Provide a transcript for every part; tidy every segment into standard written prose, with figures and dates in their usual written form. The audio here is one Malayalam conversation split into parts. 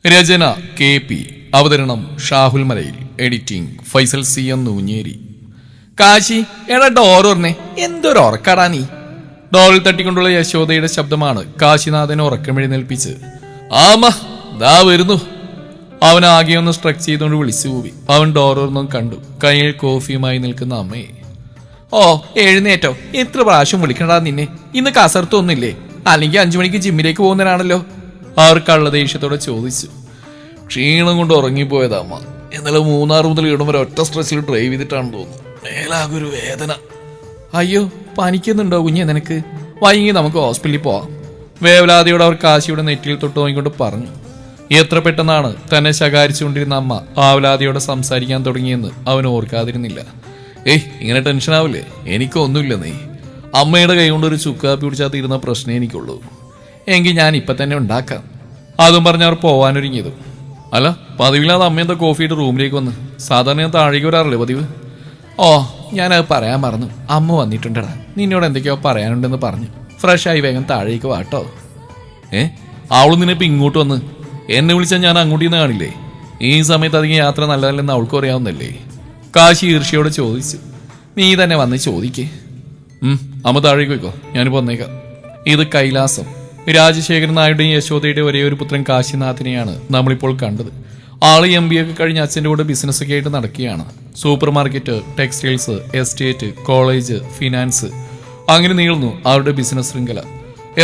രചന KP, അവതരണം ഷാഹുൽ മലയിൽ, എഡിറ്റിംഗ് ഫൈസൽ CM നൂഞ്ഞേരി. കാശി എടാ ഡോറോർന്നെ, എന്തൊരു ഉറക്കടാ നീ. ഡോറിൽ തട്ടിക്കൊണ്ടുള്ള യശോദയുടെ ശബ്ദമാണ് കാശിനാഥനെ ഉറക്കമെഴുന്നേൽപ്പിച്ച്. ആമ ദാ വരുന്നു. അവൻ ആകെ ഒന്ന് സ്ട്രക്ക് ചെയ്തുകൊണ്ട് വിളിച്ചു കൂവി. അവൻ ഡോറോർന്നും കണ്ടു കയ്യിൽ കോഫിയുമായി നിൽക്കുന്ന അമ്മയെ. ഓ എഴുന്നേറ്റോ, എത്ര പ്രാവശ്യം വിളിക്കണ്ടാ നിന്നെ. ഇന്ന് കസർത്തൊന്നുമില്ലേ? അല്ലെങ്കിൽ 5 മണിക്ക് ജിമ്മിലേക്ക് പോകുന്നതിനാണല്ലോ. അവർ കള്ള ദേഷ്യത്തോടെ ചോദിച്ചു. ക്ഷീണം കൊണ്ട് ഉറങ്ങിപ്പോയതാ അമ്മ. ഇന്നലെ 3 മുതൽ ഇടം വരെ ഒറ്റ സ്ട്രെസ്സിൽ ഡ്രൈവ് ചെയ്തിട്ടാണെന്ന് തോന്നുന്നു. മേലാകൊരു വേദന. അയ്യോ പനിക്കുന്നുണ്ടോ കുഞ്ഞെ നിനക്ക്? വൈകി നമുക്ക് ഹോസ്പിറ്റലിൽ പോവാം. വേവലാതിയോടെ അവർ കാശിയുടെ നെറ്റിയിൽ തൊട്ട് നോക്കിക്കൊണ്ട് പറഞ്ഞു. എത്ര പെട്ടെന്നാണ് തന്നെ ശകാരിച്ചുകൊണ്ടിരുന്ന അമ്മ ആവലാതിയോടെ സംസാരിക്കാൻ തുടങ്ങിയെന്ന് അവൻ ഓർക്കാതിരുന്നില്ല. ഇങ്ങനെ ടെൻഷൻ ആവില്ലേ? എനിക്കൊന്നുമില്ല നീ. അമ്മയുടെ കൈ കൊണ്ട് ഒരു ചുക്കാപ്പി പിടിച്ചാൽ തീരുന്ന പ്രശ്നമേ എനിക്കുള്ളൂ. എങ്കിൽ ഞാൻ ഇപ്പം തന്നെ ഉണ്ടാക്കാം. അതും പറഞ്ഞ് അവർ പോവാനൊരുങ്ങിയതും. അല്ല പതിവില്ലാതെ അമ്മ എന്താ കോഫിയുടെ റൂമിലേക്ക് വന്ന്? സാധാരണ ഞാൻ താഴേക്ക് വരാറില്ലേ പതിവ്? ഓ ഞാനത് പറയാൻ മറന്നു. അമ്മ വന്നിട്ടുണ്ടടാ, നിന്നോട് എന്തൊക്കെയോ പറയാനുണ്ടെന്ന് പറഞ്ഞു. ഫ്രഷായി വേഗം താഴേക്ക് വാട്ടോ. അവള് നിന്നിപ്പോൾ ഇങ്ങോട്ട് വന്ന് എന്നെ വിളിച്ചാൽ ഞാൻ അങ്ങോട്ട് നിന്ന് കാണില്ലേ? ഈ സമയത്ത് അധികം യാത്ര നല്ലതല്ലെന്ന് അവൾക്ക് അറിയാവുന്നല്ലേ? കാശി ഈർഷ്യയോട് ചോദിച്ചു. നീ തന്നെ വന്ന് ചോദിക്കേ. അമ്മ താഴേക്ക് വെക്കോ, ഞാനിപ്പോൾ വന്നേക്കാം. ഇത് കൈലാസം. രാജശേഖരൻ നായുടെയും യശോദയുടെയും ഒരേ ഒരു പുത്രൻ കാശിനാഥിനെയാണ് നമ്മളിപ്പോൾ കണ്ടത്. ആള് MBA ഒക്കെ കഴിഞ്ഞ് അച്ഛൻ്റെ കൂടെ ബിസിനസ്സൊക്കെ ആയിട്ട് നടക്കുകയാണ്. Super market, textiles, estate, college, finance, അങ്ങനെ നീളുന്നു അവരുടെ ബിസിനസ് ശൃംഖല.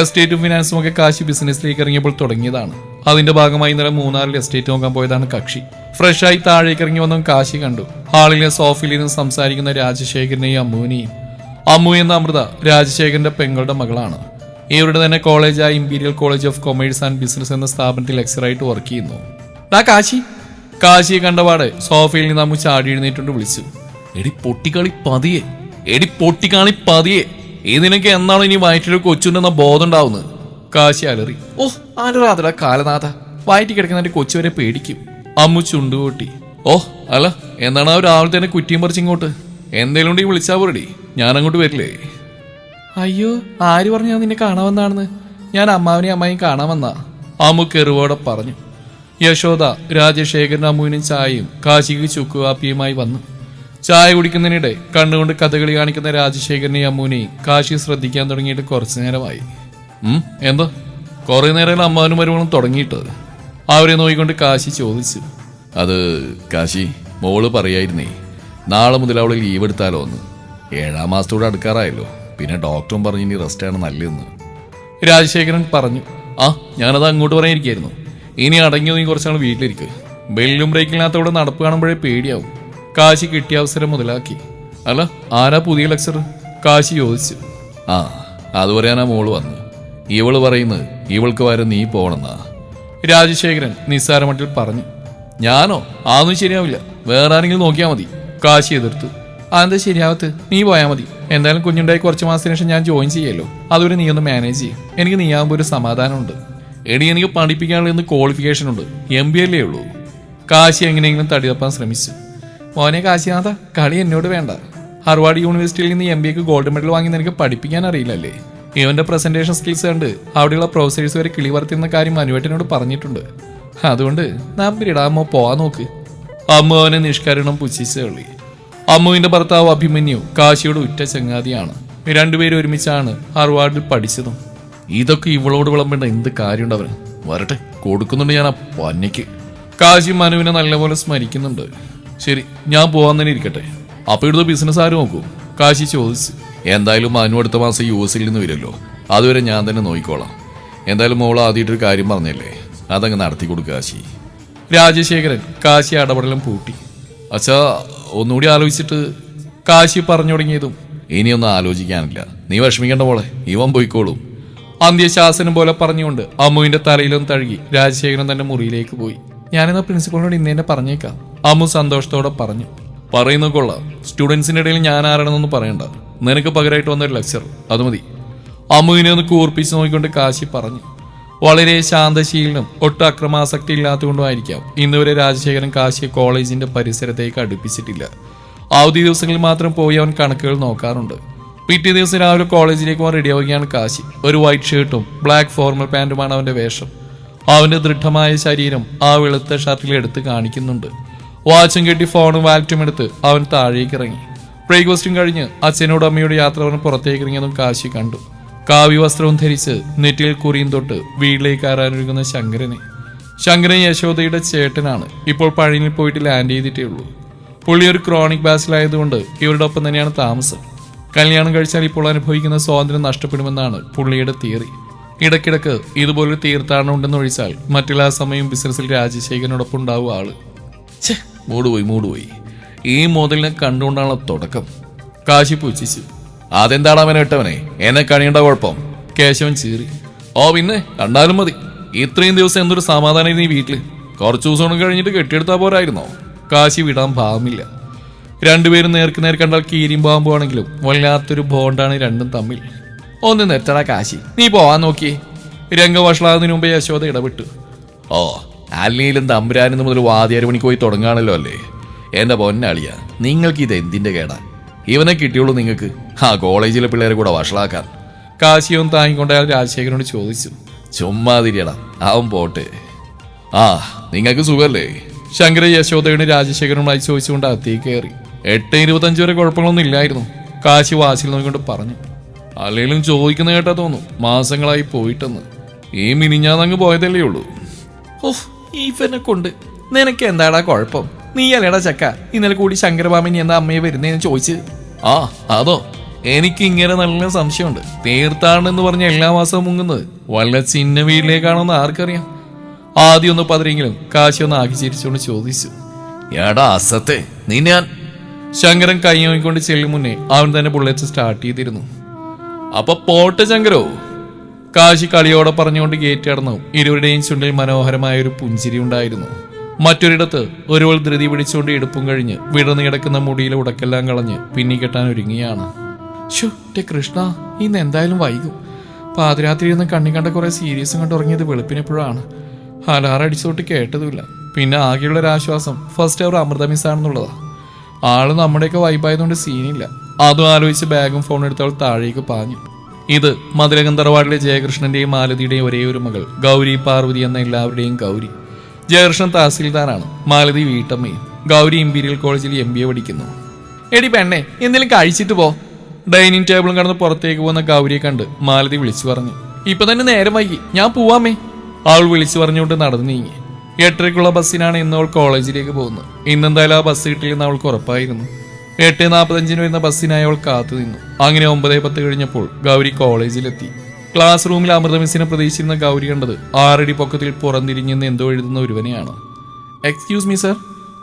എസ്റ്റേറ്റും ഫിനാൻസും ഒക്കെ കാശി ബിസിനസ്സിലേക്ക് ഇറങ്ങിയപ്പോൾ തുടങ്ങിയതാണ്. അതിന്റെ ഭാഗമായി ഇന്നലെ 3 എസ്റ്റേറ്റ് നോക്കാൻ പോയതാണ് കക്ഷി. ഫ്രഷായി താഴേക്ക് ഇറങ്ങി വന്നും കാശി കണ്ടു ഹാളിലെ സോഫയിൽ നിന്ന് സംസാരിക്കുന്ന രാജശേഖരനെയും അമ്മുവിനെയും. അമ്മു എന്ന അമൃത രാജശേഖരന്റെ പെങ്ങളുടെ മകളാണ്. ഇവരുടെ തന്നെ കോളേജായ Imperial College of Commerce and Business എന്ന സ്ഥാപനത്തിൽ ലെക്ചറായിട്ട് വർക്ക് ചെയ്യുന്നു. കാശിയെ കണ്ടപാടെ സോഫയിൽ നിന്ന് അമ്മു ചാടി എഴുന്നേറ്റുകൊണ്ട് വിളിച്ചു. എടി പൊട്ടിക്കാളി പതിയെ ഇതിനൊക്കെ എന്നാണ് ഇനി വയറ്റിലൊരു കൊച്ചുണ്ടെന്ന ബോധം ഉണ്ടാവുന്നത്? കാശി അലറി. അലറാതടാ കാലനാഥ, വയറ്റി കിടക്കുന്ന കൊച്ചു വരെ പേടിക്കും. അമ്മു ചുണ്ടുകൂട്ടി. അല്ല എന്താണ് ആ രാവിലെ തന്നെ കുറ്റിയും പറിച്ചിങ്ങോട്ട്? എന്തേലും ഉണ്ടെങ്കിൽ വിളിച്ചാ പോരടി, ഞാൻ അങ്ങോട്ട് വരില്ലേ? അയ്യോ ആര് പറഞ്ഞു ഞാൻ നിന്നെ കാണാമെന്നാണെന്ന്? ഞാൻ അമ്മാവനെയും അമ്മായും കാണാൻ വന്നാ. അമ്മു കെറുവോടെ പറഞ്ഞു. യശോദ രാജശേഖരൻ അമ്മുവിനും ചായയും കാശിക്ക് ചുക്കുകാപ്പിയുമായി വന്നു. ചായ കുടിക്കുന്നതിനിടെ കണ്ണുകൊണ്ട് കഥകളി കാണിക്കുന്ന രാജശേഖരനെയും അമ്മുവിനെയും കാശി ശ്രദ്ധിക്കാൻ തുടങ്ങിയിട്ട് കുറച്ചു നേരമായി. എന്താ കുറെ നേരം അമ്മാവനും വരുമ്പോഴും തുടങ്ങിയിട്ട്? അവരെ നോക്കിക്കൊണ്ട് കാശി ചോദിച്ചു. അത് കാശി, മോള് പറയായിരുന്നേ നാളെ മുതൽ അവൾ ലീവ് എടുത്താലോ എന്ന്. 7ാം മാസത്തോടെ അടുക്കാറായല്ലോ. പിന്നെ ഡോക്ടറും പറഞ്ഞു ഇനി റെസ്റ്റാണ് നല്ലതെന്ന്. രാജശേഖരൻ പറഞ്ഞു. ഞാനത് അങ്ങോട്ട് പറയാനിരിക്കായിരുന്നു. ഇനി അടങ്ങി നീ കുറച്ചാൾ വീട്ടിലിരിക്കുക. ബെല്ലും ബ്രേക്കില്ലാത്തവിടെ നടപ്പ് കാണുമ്പോഴേ പേടിയാവും. കാശി കിട്ടിയ അവസരം മുതലാക്കി. അല്ല ആരാ പുതിയ ലെക്ചർ? കാശി ചോദിച്ചു. അത് പറയാനാ മോള് വന്നു. ഇവള് പറയുന്നത് ഇവൾക്ക് വരെ നീ പോണെന്നാ. രാജശേഖരൻ നിസ്സാരമട്ടിൽ പറഞ്ഞു. ഞാനോ? അതൊന്നും ശരിയാവില്ല, വേറെ ആരെങ്കിലും നോക്കിയാൽ മതി. കാശി എതിർത്തു. അതെന്താ ശരിയാവത്ത്? നീ പോയാൽ മതി. എന്തായാലും കുഞ്ഞുണ്ടായി കുറച്ച് മാസത്തിന് ശേഷം ഞാൻ ജോയിൻ ചെയ്യല്ലോ. അതുവരെ നീ ഒന്ന് മാനേജ് ചെയ്യും. എനിക്ക് നീയാകുമ്പോൾ ഒരു സമാധാനമുണ്ട്. എനിക്ക് പഠിപ്പിക്കാനുള്ള ക്വാളിഫിക്കേഷൻ ഉണ്ട്, MBA അല്ലേ ഉള്ളൂ. കാശി എങ്ങനെയെങ്കിലും തടിതപ്പാൻ ശ്രമിച്ചു. മോനെ കാശിനാഥ, കളി എന്നോട് വേണ്ട. ഹാർവാർഡ് യൂണിവേഴ്സിറ്റിയിൽ നിന്ന് MBAക്ക് ഗോൾഡ് മെഡൽ വാങ്ങി നിനക്ക് പഠിപ്പിക്കാൻ അറിയില്ലല്ലേ? ഇവന്റെ പ്രസന്റേഷൻ സ്കിൽസ് കണ്ട് അവിടെയുള്ള പ്രൊഫസേഴ്സ് വരെ കിളി വർത്തിരുന്ന കാര്യം അനുവേട്ടനോട് പറഞ്ഞിട്ടുണ്ട്. അതുകൊണ്ട് നമ്പരിടാമോ പോവാൻ നോക്ക്. അമ്മു അവനെ നിഷ്കരണം പുച്ഛിച്ച് തള്ളി. അമ്മുവിന്റെ ഭർത്താവ് അഭിമന്യു കാശിയുടെ ഉറ്റ ചങ്ങാതിയാണ്. രണ്ടുപേരും ഒരുമിച്ചാണ് ഹാർവാർഡിൽ പഠിച്ചതും. ഇതൊക്കെ ഇവളോട് വിളമ്പേണ്ട എന്ത് കാര്യമുണ്ട്? അവന് വരട്ടെ, കൊടുക്കുന്നുണ്ട് ഞാൻ ആ പന്നയ്ക്ക്. കാശി മനുവിനെ നല്ലപോലെ സ്മരിക്കുന്നുണ്ട്. ശരി, ഞാൻ പോവാൻ തന്നെ ഇരിക്കട്ടെ. അപ്പൊ ഇവിടുത്തെ ബിസിനസ് ആര് നോക്കൂ? കാശി ചോദിച്ചു. എന്തായാലും മനു അടുത്ത മാസം US നിന്ന് വരുമല്ലോ, അതുവരെ ഞാൻ തന്നെ നോക്കിക്കോളാം. എന്തായാലും മോൾ ആദ്യമായിട്ടൊരു കാര്യം പറഞ്ഞല്ലേ, അതങ്ങ് നടത്തി കൊടുക്കുക കാശി. രാജശേഖരൻ കാശി അടപടലം പൂട്ടി. അച്ഛാ ഒന്നുകൂടി ആലോചിച്ചിട്ട്. കാശി പറഞ്ഞു തുടങ്ങിയതും. ഇനിയൊന്നും ആലോചിക്കാനില്ല, നീ വിഷമിക്കേണ്ട മോളെ, ഇവൻ പോയിക്കോളും. അന്ത്യശാസനം പോലെ പറഞ്ഞുകൊണ്ട് അമ്മുവിന്റെ തലയിലൊന്ന് തഴുകി രാജശേഖരൻ തന്റെ മുറിയിലേക്ക് പോയി. ഞാനെന്നാ പ്രിൻസിപ്പളിനോട് ഇന്ന് തന്നെ പറഞ്ഞേക്കാം. അമ്മു സന്തോഷത്തോടെ പറഞ്ഞു. പറയുന്ന കൊള്ളാം. സ്റ്റുഡൻസിന്റെ ഇടയിൽ ഞാൻ ആരാണെന്നൊന്നും പറയണ്ട. നിനക്ക് പകരമായിട്ട് വന്നൊരു ലെക്ചർ, അത് മതി. അമ്മുവിനെ ഒന്ന് കൂർപ്പിച്ച് നോക്കിക്കൊണ്ട് കാശി പറഞ്ഞു. വളരെ ശാന്തശീലനും ഒട്ടും അക്രമാസക്തി ഇല്ലാത്തതുകൊണ്ടുമായിരിക്കാം ഇന്നുവരെ രാജശേഖരൻ കാശിയെ കോളേജിന്റെ പരിസരത്തേക്ക് അടുപ്പിച്ചിട്ടില്ല. അവധി ദിവസങ്ങളിൽ മാത്രം പോയി അവൻ കണക്കുകൾ നോക്കാറുണ്ട്. പിറ്റേ ദിവസം രാവിലെ കോളേജിലേക്ക് പോകാൻ റെഡിയാവുകയാണ് കാശി. ഒരു വൈറ്റ് ഷർട്ടും ബ്ലാക്ക് ഫോർമൽ പാൻറ്റുമാണ് അവന്റെ വേഷം. അവന്റെ ദൃഢമായ ശരീരം ആ വെളുത്ത ഷർട്ടിൽ എടുത്ത് കാണിക്കുന്നുണ്ട്. വാച്ചും കെട്ടി ഫോണും വാലറ്റും എടുത്ത് അവൻ താഴേക്ക് ഇറങ്ങി. ബ്രേക്ക്ഫാസ്റ്റും കഴിഞ്ഞ് അച്ഛനോടും അമ്മയോട് യാത്ര പറഞ്ഞ് പുറത്തേക്ക് ഇറങ്ങിയതും കാശി കണ്ടു. കാവ്യ വസ്ത്രവും ധരിച്ച് നെറ്റിയിൽ കുറിയും തൊട്ട് വീട്ടിലേക്ക് കയറാനൊരുങ്ങുന്ന ശങ്കരൻ യശോദയുടെ ചേട്ടനാണ്. ഇപ്പോൾ പഴനിയിൽ പോയിട്ട് ലാൻഡ് ചെയ്തിട്ടേ ഉള്ളൂ. പുള്ളി ഒരു ക്രോണിക് ബാസിലായതുകൊണ്ട് ഇവരുടെ ഒപ്പം തന്നെയാണ് താമസം. കല്യാണം കഴിച്ചാൽ ഇപ്പോൾ അനുഭവിക്കുന്ന സ്വാതന്ത്ര്യം നഷ്ടപ്പെടുമെന്നാണ് പുള്ളിയുടെ തിയറി. ഇടയ്ക്കിടക്ക് ഇതുപോലൊരു തീർത്ഥാടനം ഉണ്ടെന്ന് ഒഴിച്ചാൽ മറ്റെല്ലാ സമയവും ബിസിനസ്സിൽ രാജശേഖരനോടൊപ്പം ഉണ്ടാവും ആള്. മൂടുപോയി. ഈ മുതലിനെ കണ്ടുകൊണ്ടാണ് തുടക്കം. കാശി പുച്ഛിച്ചു. അതെന്താണ് അവനെ ഇട്ടവനെ, എന്നെ കണിയേണ്ട കുഴപ്പം? കേശവൻ ചീറി. ഓ പിന്നെ കണ്ടാലും മതി. ഇത്രയും ദിവസം എന്തൊരു സമാധാനം നീ വീട്ടില്. കുറച്ചു ദിവസം കഴിഞ്ഞിട്ട് കെട്ടിയെടുത്താ പോരായിരുന്നോ? കാശി വിടാൻ ഭാവമില്ല. രണ്ടുപേരും നേർക്ക് നേർ കണ്ടാൽ കീരിയും പാമ്പുവാണെങ്കിലും വല്ലാത്തൊരു ബോണ്ടാണ് രണ്ടും തമ്മിൽ. ഒന്ന് നിർത്തടാ കാശി, നീ പോവാൻ നോക്കിയേ. രംഗവഷളാകുന്നതിന് മുമ്പേ യശോദ ഇടപെട്ടു. ഓ അല്ലെങ്കിലും തമ്പുരാനിന്ന് മുതൽ വാദ്യാര് മണിക്ക് പോയി തുടങ്ങാണല്ലോ അല്ലേ? എന്റെ പൊന്നളിയ, നിങ്ങൾക്ക് ഇത് എന്തിന്റെ കേടാ? ഇവനെ കിട്ടിയുള്ളൂ നിങ്ങൾക്ക് ആ കോളേജിലെ പിള്ളേരെ കൂടെ വഷളാക്കാൻ. കാശിയും താങ്ങിക്കൊണ്ട് അയാൾ രാജശേഖരനോട് ചോദിച്ചു. ചുമ്മാതിരിയടാ, അവൻ പോട്ടെ. ആ നിങ്ങൾക്ക് സുഖല്ലേ? ശങ്കര യശോദയുടെ രാജശേഖരനുമായി ചോദിച്ചുകൊണ്ട് അകത്തേക്ക് കയറി. 8:25 വരെ കുഴപ്പങ്ങളൊന്നും ഇല്ലായിരുന്നു. കാശി വാശിൽ നോക്കിക്കൊണ്ട് പറഞ്ഞു. അല്ലെങ്കിലും ചോദിക്കുന്ന കേട്ടാ തോന്നും മാസങ്ങളായി പോയിട്ടെന്ന്. ഈ മിനിഞ്ഞാന്നങ്ങ് പോയതല്ലേ ഉള്ളൂ. ഓഹ് ഈഫനെ കൊണ്ട് നിനക്ക് എന്താടാ കുഴപ്പം? നീ അല്ലേടാ ചക്ക ഇന്നലെ കൂടി ശങ്കരമാമനി എന്താ അമ്മയെ വരുന്നേന്ന് ചോദിച്ച്. ആ അതോ, എനിക്ക് ഇങ്ങനെ നല്ല സംശയമുണ്ട്. തീർത്ഥാടനം പറഞ്ഞ എല്ലാ മാസവും മുങ്ങുന്നത് വല്ല ചിന്ന വീട്ടിലേക്കാണോന്ന് ആർക്കറിയാം? ആദ്യം ഒന്ന് പതിരെങ്കിലും കാശി ഒന്ന് ആക്കി ചിരിച്ചുകൊണ്ട് ചോദിച്ചു. എടാ അസത്തെ നീ ഞാൻ. ശങ്കരൻ കൈ നോക്കിക്കൊണ്ട് ചെല്ലും മുന്നേ അവൻ തന്നെ ബുള്ളറ്റ് സ്റ്റാർട്ട് ചെയ്തിരുന്നു. അപ്പൊ പോട്ടെ ശങ്കരോ. കാശി കളിയോടെ പറഞ്ഞുകൊണ്ട് ഗേറ്റ് കടന്നു. ഇരുവരുടെയും ചുണ്ടിൽ മനോഹരമായ ഒരു പുഞ്ചിരി ഉണ്ടായിരുന്നു. മറ്റൊരിടത്ത് ഒരുവൾ ധൃതി പിടിച്ചുകൊണ്ട് ഇടുപ്പും കഴിഞ്ഞ് വിടർന്നു കിടക്കുന്ന മുടിയിലെ ഉടക്കെല്ലാം കളഞ്ഞ് പിന്നി കെട്ടാൻ ഒരുങ്ങിയാണ്. കൃഷ്ണ, ഇന്ന് എന്തായാലും വൈകും. പാതിരാത്രി ഇരുന്ന് കണ്ണി കണ്ട കുറെ സീരീസും കണ്ട് ഉറങ്ങിയത് വെളുപ്പിനെപ്പോഴാണ്. അലാറം അടിച്ചോട്ട് കേട്ടതുമില്ല. പിന്നെ ആകെയുള്ളൊരാശ്വാസം ഫസ്റ്റ് അവർ അമൃത മിസ്സാണെന്നുള്ളതാ. ആള് നമ്മുടെയൊക്കെ വൈബായതുകൊണ്ട് സീനില്ല. അതും ആലോചിച്ച് ബാഗും ഫോൺ എടുത്തവൾ താഴേക്ക് പാഞ്ഞു. ഇത് മധുരഗന്ധർവാടിലെ ജയകൃഷ്ണന്റെയും മാലതിയുടെയും ഒരേ ഒരു മകൾ ഗൗരി പാർവതി എന്ന എല്ലാവരുടെയും ഗൗരി. ജയകൃഷ്ണൻ തഹസിൽദാറാണ്, മാലതി വീട്ടമ്മയും. ഗൗരി ഇമ്പീരിയൽ കോളേജിൽ MBA പഠിക്കുന്നു. എടി പെണ്ണെ, എന്തെങ്കിലും കഴിച്ചിട്ട് പോ. ഡൈനിങ് ടേബിളും കടന്ന് പുറത്തേക്ക് പോകുന്ന ഗൗരിയെ കണ്ട് മാലതി വിളിച്ചു പറഞ്ഞു. ഇപ്പൊ തന്നെ നേരം വൈകി, ഞാൻ പോവാമേ. അവൾ വിളിച്ചു പറഞ്ഞുകൊണ്ട് നടന്നു നീങ്ങി. 8:30 ബസ്സിനാണ് ഇന്ന് അവൾ കോളേജിലേക്ക് പോകുന്നത്. ഇന്നെന്തായാലും ആ ബസ് കിട്ടില്ലെന്ന് അവൾക്ക് ഉറപ്പായിരുന്നു. 8:45 വരുന്ന ബസ്സിനായി അവൾ കാത്തു നിന്നു. അങ്ങനെ 9:10 കഴിഞ്ഞപ്പോൾ ഗൗരി കോളേജിലെത്തി. ക്ലാസ് റൂമിൽ അമൃത മിസ്സിനെ പ്രതീക്ഷിച്ചിരുന്ന ഗൗരി കണ്ടത് 6 അടി പൊക്കത്തിൽ പുറംതിരിഞ്ഞെന്ന് എന്തോ എഴുതുന്ന ഒരുവനെയാണ്. Excuse me sir.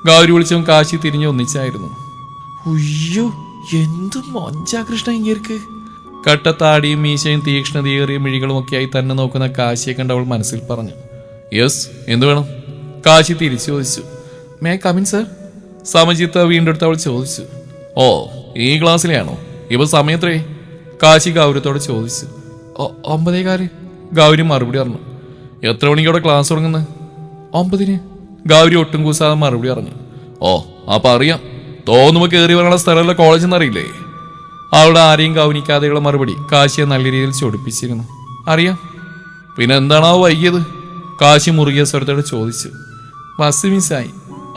ഗൗരി വിളിച്ചും കാശി തിരിഞ്ഞ് ഒന്നിച്ചായിരുന്നു. ഉയ്യോ, എന്ത് മൊഞ്ചാ കൃഷ്ണ ഇങ്ങേർക്ക്. കട്ടത്താടിയും മീശയും തീക്ഷ്ണതയേറിയ മിഴികളും ഒക്കെയായി തന്നെ നോക്കുന്ന കാശിയെ കണ്ട് അവൾ മനസ്സിൽ പറഞ്ഞു. യെസ്, എന്തു വേണം? കാശി തിരിച്ചു ചോദിച്ചു. May come in sir? സമജിത്ത് വീണ്ടും എടുത്ത് അവൾ ചോദിച്ചു. ഓ, ഈ ക്ലാസ്സിലെയാണോ? ഇപ്പൊ സമയത്രേ? കാശി ഗൗരവത്തോടെ ചോദിച്ചു. 9:15. ഗൗരി മറുപടി പറഞ്ഞു. എത്ര മണിക്കോടെ ക്ലാസ് തുടങ്ങുന്നത്? 9-ന്. ഗൗരി ഒട്ടും കൂസാതെ മറുപടി പറഞ്ഞു. ഓ, അപ്പൊ അറിയാം. തോന്നുമ്പോ കയറി വരാനുള്ള സ്ഥലമല്ല കോളേജ് എന്നറിയില്ലേ? അവളുടെ ആരെയും ഗൗനിക്കാതെയുള്ള മറുപടി കാശിയെ നല്ല രീതിയിൽ ചൊടിപ്പിച്ചിരുന്നു. അറിയാം. പിന്നെ എന്താണാവോ വൈകിയത്? കാശി മുറുകിയ സ്വരത്തോടെ ചോദിച്ചു. ബസ് മിസ്സായി,